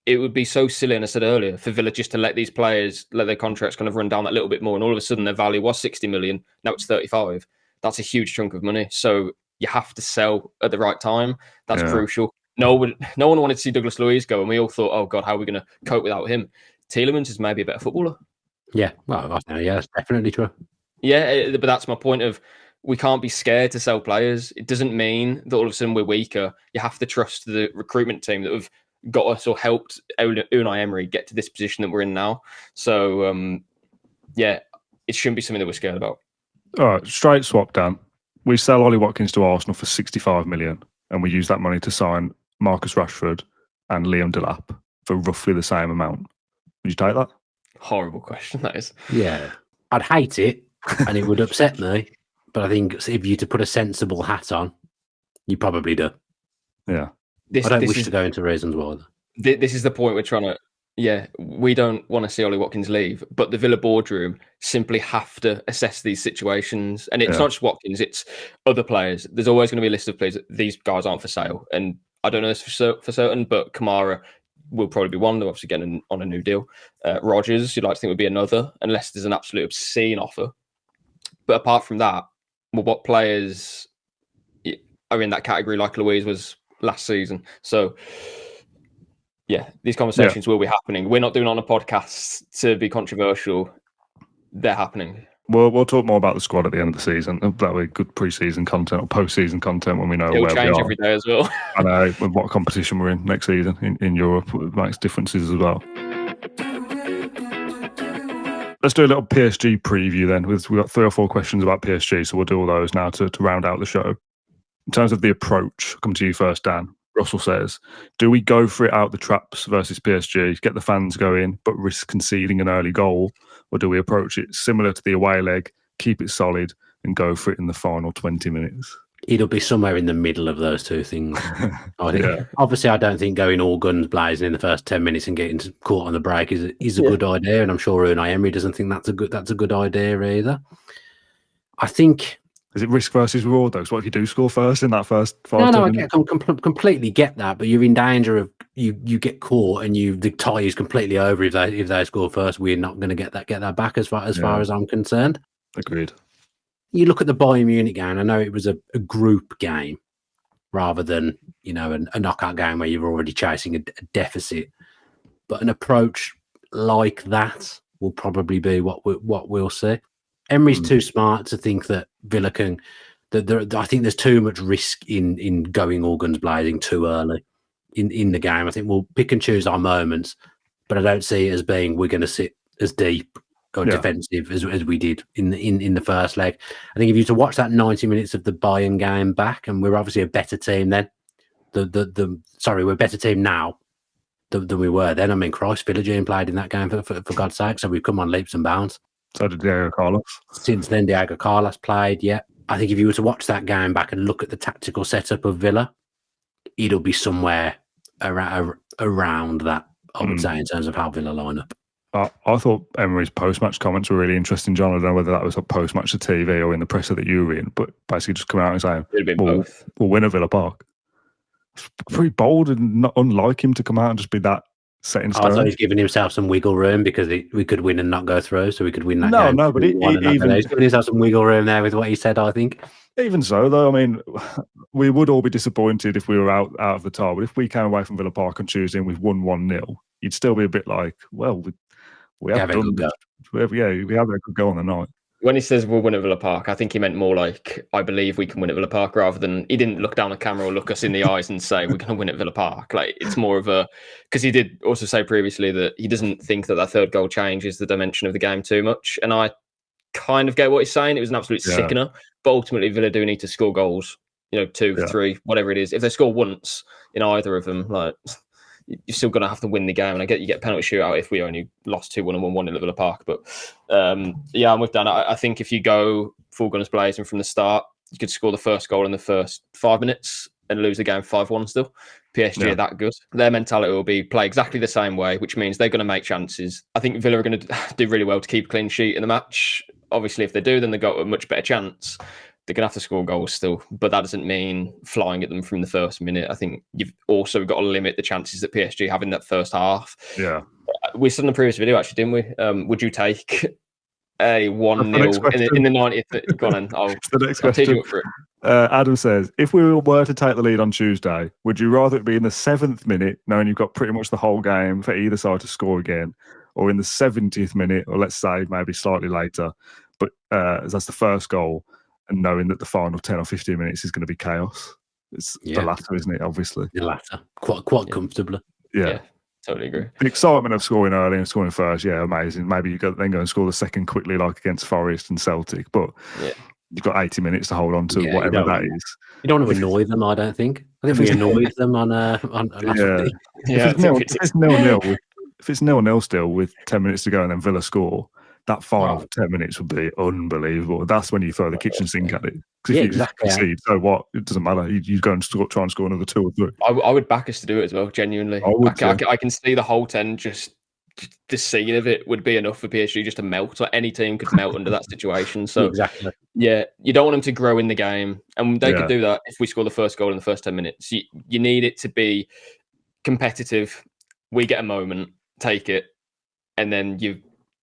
It would be so silly, and I said earlier, for Villa just to let these players, let their contracts kind of run down that little bit more, and all of a sudden their value was 60 million, now it's 35. That's a huge chunk of money. So you have to sell at the right time. That's crucial. No one wanted to see Douglas Luiz go, and we all thought, oh God, how are we going to cope without him? Tielemans is maybe a better footballer. Yeah, well, yeah, that's definitely true. Yeah, but that's my point of we can't be scared to sell players. It doesn't mean that all of a sudden we're weaker. You have to trust the recruitment team that have got us or helped Unai Emery get to this position that we're in now. So, it shouldn't be something that we're scared about. All right, straight swap, Dan. We sell Ollie Watkins to Arsenal for 65 million, and we use that money to sign Marcus Rashford and Liam Delap for roughly the same amount. Would you take that? Horrible question, that is. Yeah. I'd hate it, and it would upset me. But I think if you to put a sensible hat on, you probably do. Yeah. I don't wish to go into reasons why. This is the point we're trying to... Yeah, we don't want to see Ollie Watkins leave, but the Villa boardroom simply have to assess these situations. And it's not just Watkins, it's other players. There's always going to be a list of players that these guys aren't for sale. And I don't know this for certain, but Kamara will probably be one. They're obviously getting on a new deal. Rodgers, you'd like to think would be another, unless there's an absolute obscene offer. But apart from that, well, what players are in that category like Luiz was last season? So... yeah, these conversations will be happening. We're not doing it on a podcast to be controversial. They're happening. We'll talk more about the squad at the end of the season. That'll be good pre-season content or post-season content when we know where we are. It'll change every day as well. I know what competition we're in next season in Europe. It makes differences as well. Let's do a little PSG preview then. We've got 3 or 4 questions about PSG, so we'll do all those now to round out the show. In terms of the approach, I'll come to you first, Dan. Russell says, do we go for it out the traps versus PSG, get the fans going, but risk conceding an early goal? Or do we approach it similar to the away leg, keep it solid, and go for it in the final 20 minutes? It'll be somewhere in the middle of those two things. I think. Obviously, I don't think going all guns blazing in the first 10 minutes and getting caught on the break is a good idea, and I'm sure Unai Emery doesn't think that's a good idea either. I think... Is it risk versus reward, though? So what if you do score first in that first 5 minutes? I completely get that, but you're in danger of you get caught and the tie is completely over if they score first. We're not going to get that back as far as I'm concerned. Agreed. You look at the Bayern Munich game. I know it was a group game rather than a knockout game where you're already chasing a deficit, but an approach like that will probably be what we'll see. Emery's too smart to think that Villa can. I think there's too much risk in going all guns blazing too early in the game. I think we'll pick and choose our moments, but I don't see it as being we're going to sit as deep or defensive as we did in the first leg. I think if you to watch that 90 minutes of the Bayern game back, and we're obviously a better team then. We're a better team now than we were then. I mean, Christ, Villa played in that game for God's sake, so we've come on leaps and bounds. So did Diego Carlos. Since then, Diego Carlos played, I think if you were to watch that game back and look at the tactical setup of Villa, it'll be somewhere around that, I would say, in terms of how Villa line up. I thought Emery's post-match comments were really interesting, John. I don't know whether that was a post-match to TV or in the presser that you were in, but basically just coming out and saying, we'll win at Villa Park. It's pretty bold and not unlike him to come out and just be that set in stone. I thought he's giving himself some wiggle room because we could win and not go through, so we could win that game. No, but he's giving himself some wiggle room there with what he said, I think. Even so, though, I mean, we would all be disappointed if we were out of the tie, but if we came away from Villa Park on Tuesday and we've won 1-0, you'd still be a bit like, well, we have done that. We have a good go on the night. When he says we'll win at Villa Park, I think he meant more like, I believe we can win at Villa Park, rather than he didn't look down the camera or look us in the eyes and say, we're going to win at Villa Park. Like, it's more of because he did also say previously that he doesn't think that third goal changes the dimension of the game too much. And I kind of get what he's saying. It was an absolute sickener. But ultimately, Villa do need to score goals, 2, 3, whatever it is. If they score once in either of them, like, you're still going to have to win the game. And I get you get penalty shootout if we only lost 2-1 and 1-1 at Villa Park. But yeah, I'm with Dan. I think if you go full guns blazing from the start, you could score the first goal in the first 5 minutes and lose the game 5-1 still. PSG are that good. Their mentality will be play exactly the same way, which means they're going to make chances. I think Villa are going to do really well to keep a clean sheet in the match. Obviously, if they do, then they've got a much better chance. They're going to have to score goals still, but that doesn't mean flying at them from the first minute. I think you've also got to limit the chances that PSG have in that first half. Yeah. We said in the previous video, actually, didn't we? Would you take a 1-0 in the 90th? Go on, I'll take you up for it. Adam says, if we were to take the lead on Tuesday, would you rather it be in the 7th minute, knowing you've got pretty much the whole game for either side to score again, or in the 70th minute, or let's say maybe slightly later, but that's the first goal, and knowing that the final 10 or 15 minutes is going to be chaos? It's the latter, isn't it? Obviously, the latter, quite comfortably. Yeah. Totally agree. The excitement of scoring early and scoring first, amazing. Maybe you then go and score the second quickly, like against Forest and Celtic, but you've got 80 minutes to hold on to whatever that is. You don't want to annoy them, I don't think. I think we annoyed them on last week. If it's 0-0, if it's 0-0 still with 10 minutes to go and then Villa score, that final 10 minutes would be unbelievable. That's when you throw the kitchen sink at it. Exactly. Concede, so what? It doesn't matter. You go and try and score another 2 or 3. I would back us to do it as well, genuinely. I can see the whole 10, just the scene of it would be enough for PSG just to melt. Like any team could melt under that situation. So exactly. Yeah, you don't want them to grow in the game. And they could do that if we score the first goal in the first 10 minutes. You need it to be competitive. We get a moment, take it, and then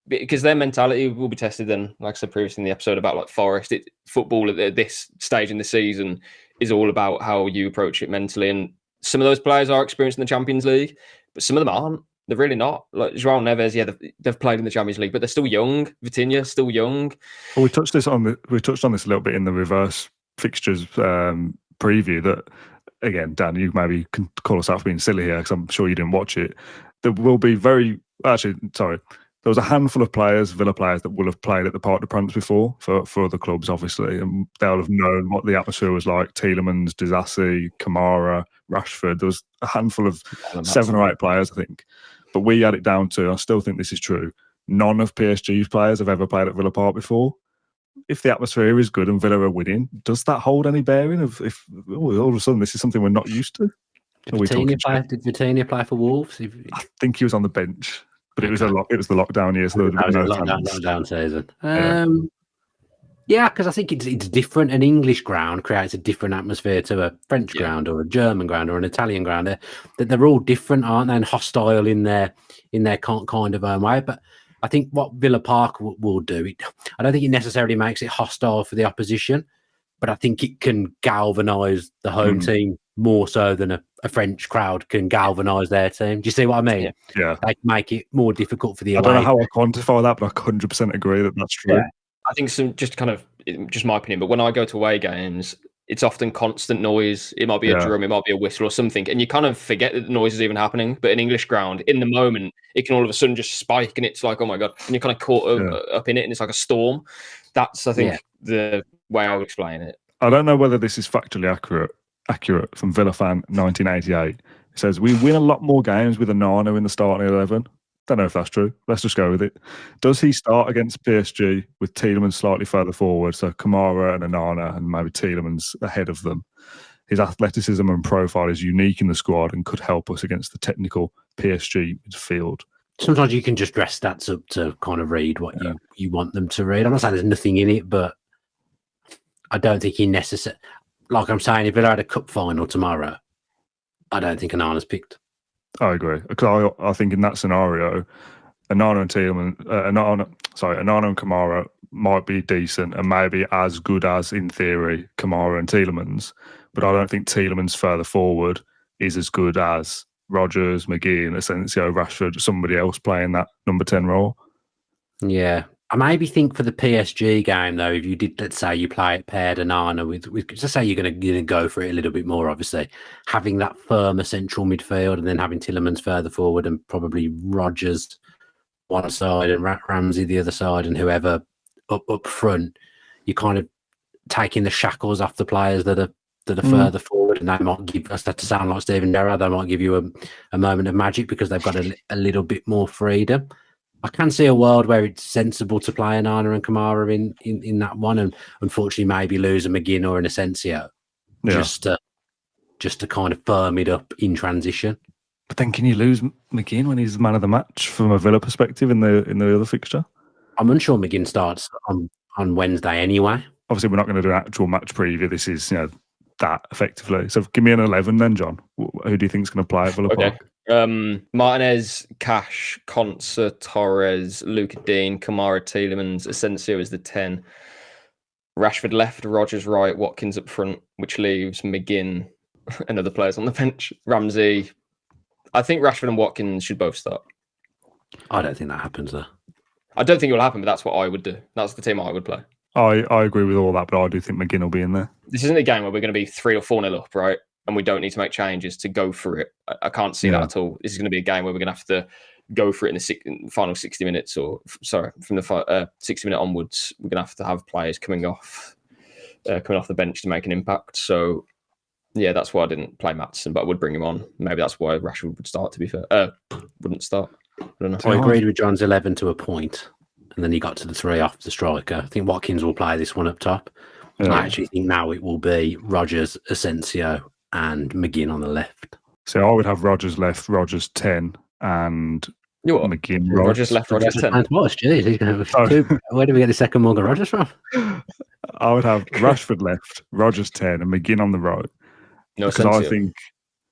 because their mentality will be tested then, like I said previously in the episode about like Forest, football at this stage in the season is all about how you approach it mentally. And some of those players are experienced in the Champions League, but some of them aren't. They're really not. Like João Neves, they've played in the Champions League, but they're still young. Vitinha, still young. Well, we touched on this a little bit in the reverse fixtures preview. That again, Dan, you maybe can call us out for being silly here because I'm sure you didn't watch it. There will be there was a handful of players, Villa players, that will have played at the Parc des Princes before for other clubs, obviously, and they'll have known what the atmosphere was like. Tielemans, Disasi, Kamara, Rashford. There was a handful of 7 or 8 players, I think. But we had it down to, I still think this is true, none of PSG's players have ever played at Villa Park before. If the atmosphere is good and Villa are winning, does that hold any bearing if all of a sudden this is something we're not used to? Did Vitinha play for Wolves? I think he was on the bench. But it was the lockdown year, so there was no lockdown season. Because I think it's different. An English ground creates a different atmosphere to a French ground or a German ground or an Italian ground. They're all different, aren't they? And hostile in their kind of own way. But I think what Villa Park will do, I don't think it necessarily makes it hostile for the opposition, but I think it can galvanise the home team more so than a French crowd can galvanise their team. Do you see what I mean? Yeah. They make it more difficult for the away. I don't know how I quantify that, but I 100% agree that that's true. Yeah. I think just my opinion, but when I go to away games, it's often constant noise. It might be a drum, it might be a whistle or something, and you kind of forget that the noise is even happening. But in English ground, in the moment, it can all of a sudden just spike, and it's like, oh my God, and you're kind of caught up in it, and it's like a storm. That's, I think, the way I would explain it. I don't know whether this is factually accurate from Villa Fan 1988. It says, we win a lot more games with Onana in the starting 11. Don't know if that's true. Let's just go with it. Does he start against PSG with Tielemans slightly further forward, so Kamara and Onana and maybe Tielemans ahead of them? His athleticism and profile is unique in the squad and could help us against the technical PSG midfield. Sometimes you can just dress stats up to kind of read what you want them to read. I'm not saying there's nothing in it, but I don't think he necessarily... Like I'm saying, if Villa had a cup final tomorrow, I don't think Onana's picked. I agree. Because I think in that scenario, Onana and Kamara might be decent and maybe as good as, in theory, Kamara and Tielemans. But I don't think Tielemans further forward is as good as Rodgers, McGinn, Asensio, Rashford, somebody else playing that number 10 role. Yeah. I maybe think for the PSG game, though, if you did, let's say you play it paired Onana with just say you're going to go for it a little bit more, obviously, having that firmer central midfield and then having Tielemans further forward and probably Rodgers one side and Ramsey the other side and whoever up front, you're kind of taking the shackles off the players that are that are further forward, and they might give us, that to sound like Stephen Gerrard, they might give you a moment of magic because they've got a little bit more freedom. I can see a world where it's sensible to play Onana and Kamara in that one, and unfortunately maybe lose a McGinn or an Asensio just to kind of firm it up in transition. But then can you lose McGinn when he's the man of the match from a Villa perspective in the other fixture? I'm unsure McGinn starts on Wednesday anyway. Obviously, we're not going to do an actual match preview. This is, that effectively. So give me an 11 then, John. Who do you think is going to play at Villa Park? Martinez, Cash, Konsa, Torres, Luca Dean, Kamara, Tielemans, Asensio is the 10. Rashford left, Rodgers right, Watkins up front, which leaves McGinn and other players on the bench. Ramsey. I think Rashford and Watkins should both start. I don't think that happens though. I don't think it will happen, but that's what I would do. That's the team I would play. I agree with all that, but I do think McGinn will be in there. This isn't a game where we're going to be 3 or 4-0 up, right? And we don't need to make changes to go for it. I can't see that at all. This is going to be a game where we're going to have to go for it in the final 60 minutes, from the 60-minute onwards. We're going to have players coming off the bench to make an impact. So, yeah, that's why I didn't play Maatsen, but I would bring him on. Maybe that's why Rashford would start, to be fair. Wouldn't start. I don't know. I agreed with John's 11 to a point, and then he got to the 3 off the striker. I think Watkins will play this one up top. Yeah. I actually think now it will be Rodgers, Asensio, and McGinn on the left. So I would have Rodgers left, Rodgers 10, and McGinn. Rodgers left, Rodgers 10. Jeez, where do we get the second Morgan Rodgers from? I would have Rashford left, Rodgers 10, and McGinn on the right. No, because I think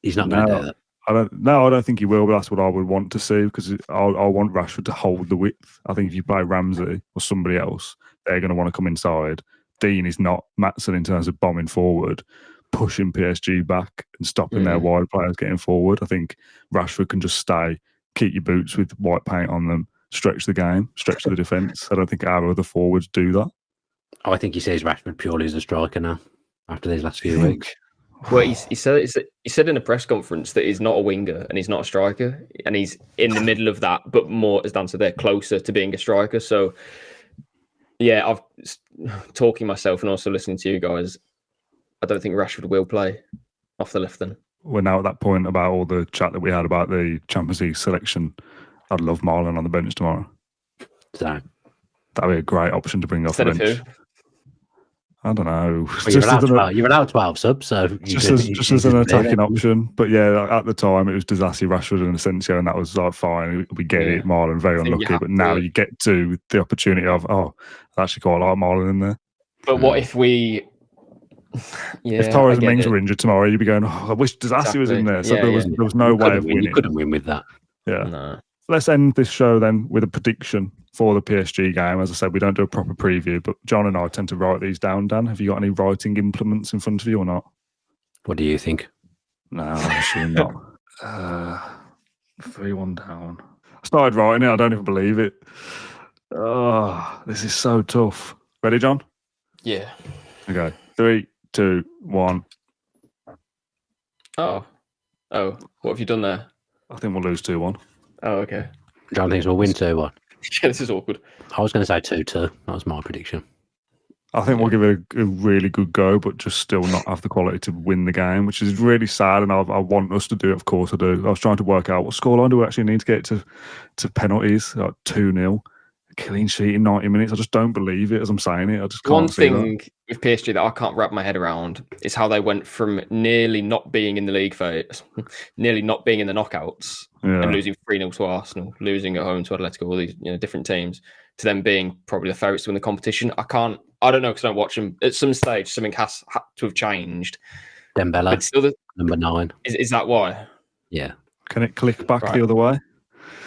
he's not going to do that. I don't think he will, but that's what I would want to see, because I want Rashford to hold the width. I think if you play Ramsey or somebody else, they're going to want to come inside. Dean is not Maatsen in terms of bombing forward, pushing PSG back and stopping their wide players getting forward. I think Rashford can just stay, keep your boots with white paint on them, stretch the game, stretch the defence. I don't think our other forwards do that. I think he sees Rashford purely as a striker now, after these last few weeks. Well, he said in a press conference that he's not a winger and he's not a striker, and he's in the middle of that, but more, as Dan said, they're closer to being a striker. So, yeah, I've talking myself and also listening to you guys. I don't think Rashford will play off the left then. We're now at that point about all the chat that we had about the Champions League selection. I'd love Malen on the bench tomorrow. So that'd be a great option to bring off the bench. Instead of who? I don't know. Well, you're allowed 12 subs, so just as an attacking option. But yeah, at the time it was Disasi, Rashford, and Asensio, and that was like fine. We get it. Marlon very unlucky, but now you get to the opportunity of I actually quite like Marlon in there. But what if we? Yeah, if Torres and Mings were injured tomorrow, you'd be going, I wish Disasi was in there. So there was no way of winning. You couldn't win with that. Yeah. No. Let's end this show then with a prediction for the PSG game. As I said, we don't do a proper preview, but John and I tend to write these down. Dan, have you got any writing implements in front of you or not? What do you think? No, actually not. 3-1 down. I started writing it. I don't even believe it. Oh, this is so tough. Ready, John? Yeah. Okay. 3, 2, 1. Oh. What have you done there? I think we'll lose 2-1. Oh, okay. John thinks we'll win 2-1. Yeah, this is awkward. I was going to say 2-2. That was my prediction. I think we'll give it a really good go, but just still not have the quality to win the game, which is really sad. And I want us to do it. Of course I do. I was trying to work out what scoreline do we actually need to get to penalties, like 2-0. Clean sheet in 90 minutes. I just don't believe it as I'm saying it. I just can't. One thing with PSG that I can't wrap my head around is how they went from nearly not being in the league phase, nearly not being in the knockouts, and losing 3-0 to Arsenal, losing at home to Atletico, all these different teams, to them being probably the favourites to win the competition. I don't know because I don't watch them. At some stage, something has had to have changed. Dembele, number 9. Is that why? Yeah. Can it click back the other way?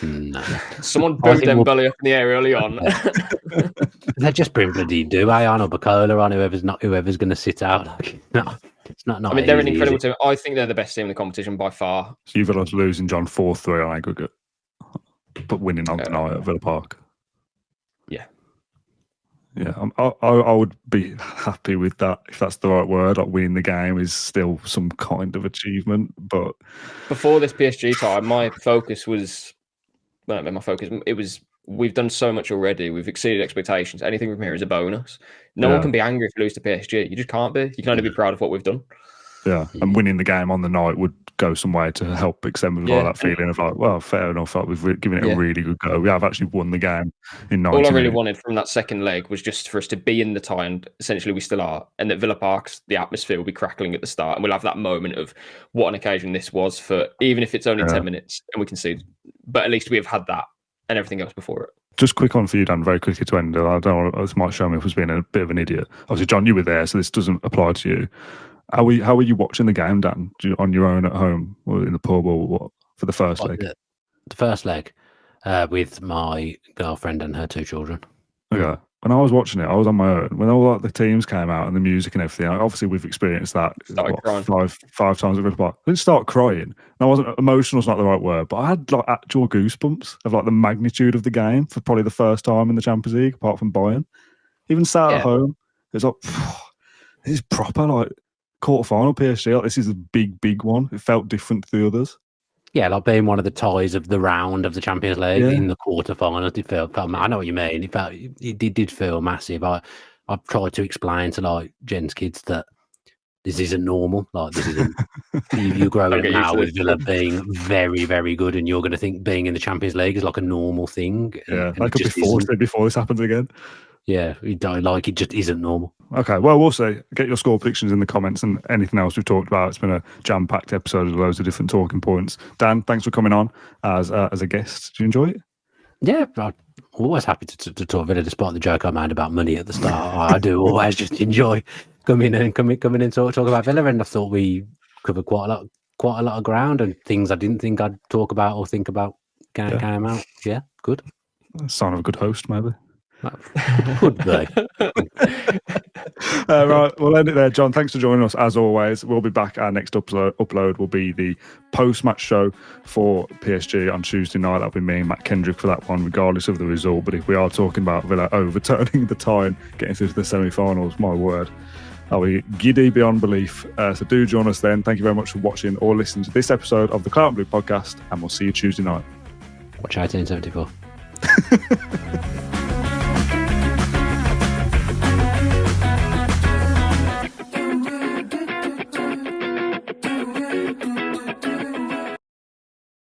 No. Someone booed Dembele up in the air early on. They just bring bloody Douay or Bacola on whoever's going to sit out. No, it's not. I mean, they're an incredible team. I think they're the best team in the competition by far. So you've got us losing, John, 4-3 on aggregate, but winning on tonight at Villa Park. Yeah. Yeah, I would be happy with that, if that's the right word. Like, winning the game is still some kind of achievement. But before this PSG time, my focus was. Well, it was we've done so much already. We've exceeded expectations. Anything from here is a bonus. No one can be angry if we lose to PSG. You just can't be. You can only be proud of what we've done. Yeah, and winning the game on the night would go some way to help exemplify that feeling of like, well, fair enough, like we've given it a really good go. We have actually won the game in 90 All I really minutes. wanted from that second leg was just for us to be in the tie, and essentially we still are, and that Villa Park's, the atmosphere will be crackling at the start, and we'll have that moment of what an occasion this was for, even if it's only 10 minutes and we can see, but at least we have had that and everything else before it. Just quick on for you, Dan, very quickly to end. I don't know, this might show me if I was being a bit of an idiot. Obviously, John, you were there, so this doesn't apply to you. How were you watching the game, Dan? On your own at home or in the pub or what for the first leg? The first leg with my girlfriend and her 2 children. Okay. When I was watching it, I was on my own. When all like the teams came out and the music and everything, obviously we've experienced that five times at Villa Park. I didn't start crying. And I wasn't emotional's not the right word, but I had like actual goosebumps of like the magnitude of the game for probably the first time in the Champions League, apart from Bayern. Even sat at home, it was like this is proper like quarterfinal PSG. Like, this is a big one. It felt different to the others. Yeah, like being one of the ties of the round of the Champions League in the quarterfinals. It felt. I know what you mean. It did feel massive. I've tried to explain to like Jen's kids that this isn't normal. Like this isn't. you grow up now with Villa being very, very good, and you're going to think being in the Champions League is like a normal thing. Yeah, that could be forced before this happens again. Yeah, it just isn't normal. Okay, well, we'll see. Get your score predictions in the comments and anything else we've talked about. It's been a jam-packed episode with loads of different talking points. Dan, thanks for coming on as a guest. Did you enjoy it? Yeah, I'm always happy to talk Villa, despite the joke I made about money at the start. I do always just enjoy coming in and talk about Villa, and I thought we covered quite a lot of ground and things I didn't think I'd talk about or think about came out. Yeah, good. Sign of a good host, maybe. Could be. Right, we'll end it there. John, thanks for joining us as always. We'll be back. Our next upload will be the post-match show for PSG on Tuesday night. That'll be me and Matt Kendrick for that one, regardless of the result. But if we are talking about Villa overturning the tie and getting through to the semi-finals, my word, I'll be giddy beyond belief. So do join us then. Thank you very much for watching or listening to this episode of the Claret and Blue podcast, and we'll see you Tuesday night. Watch 1874.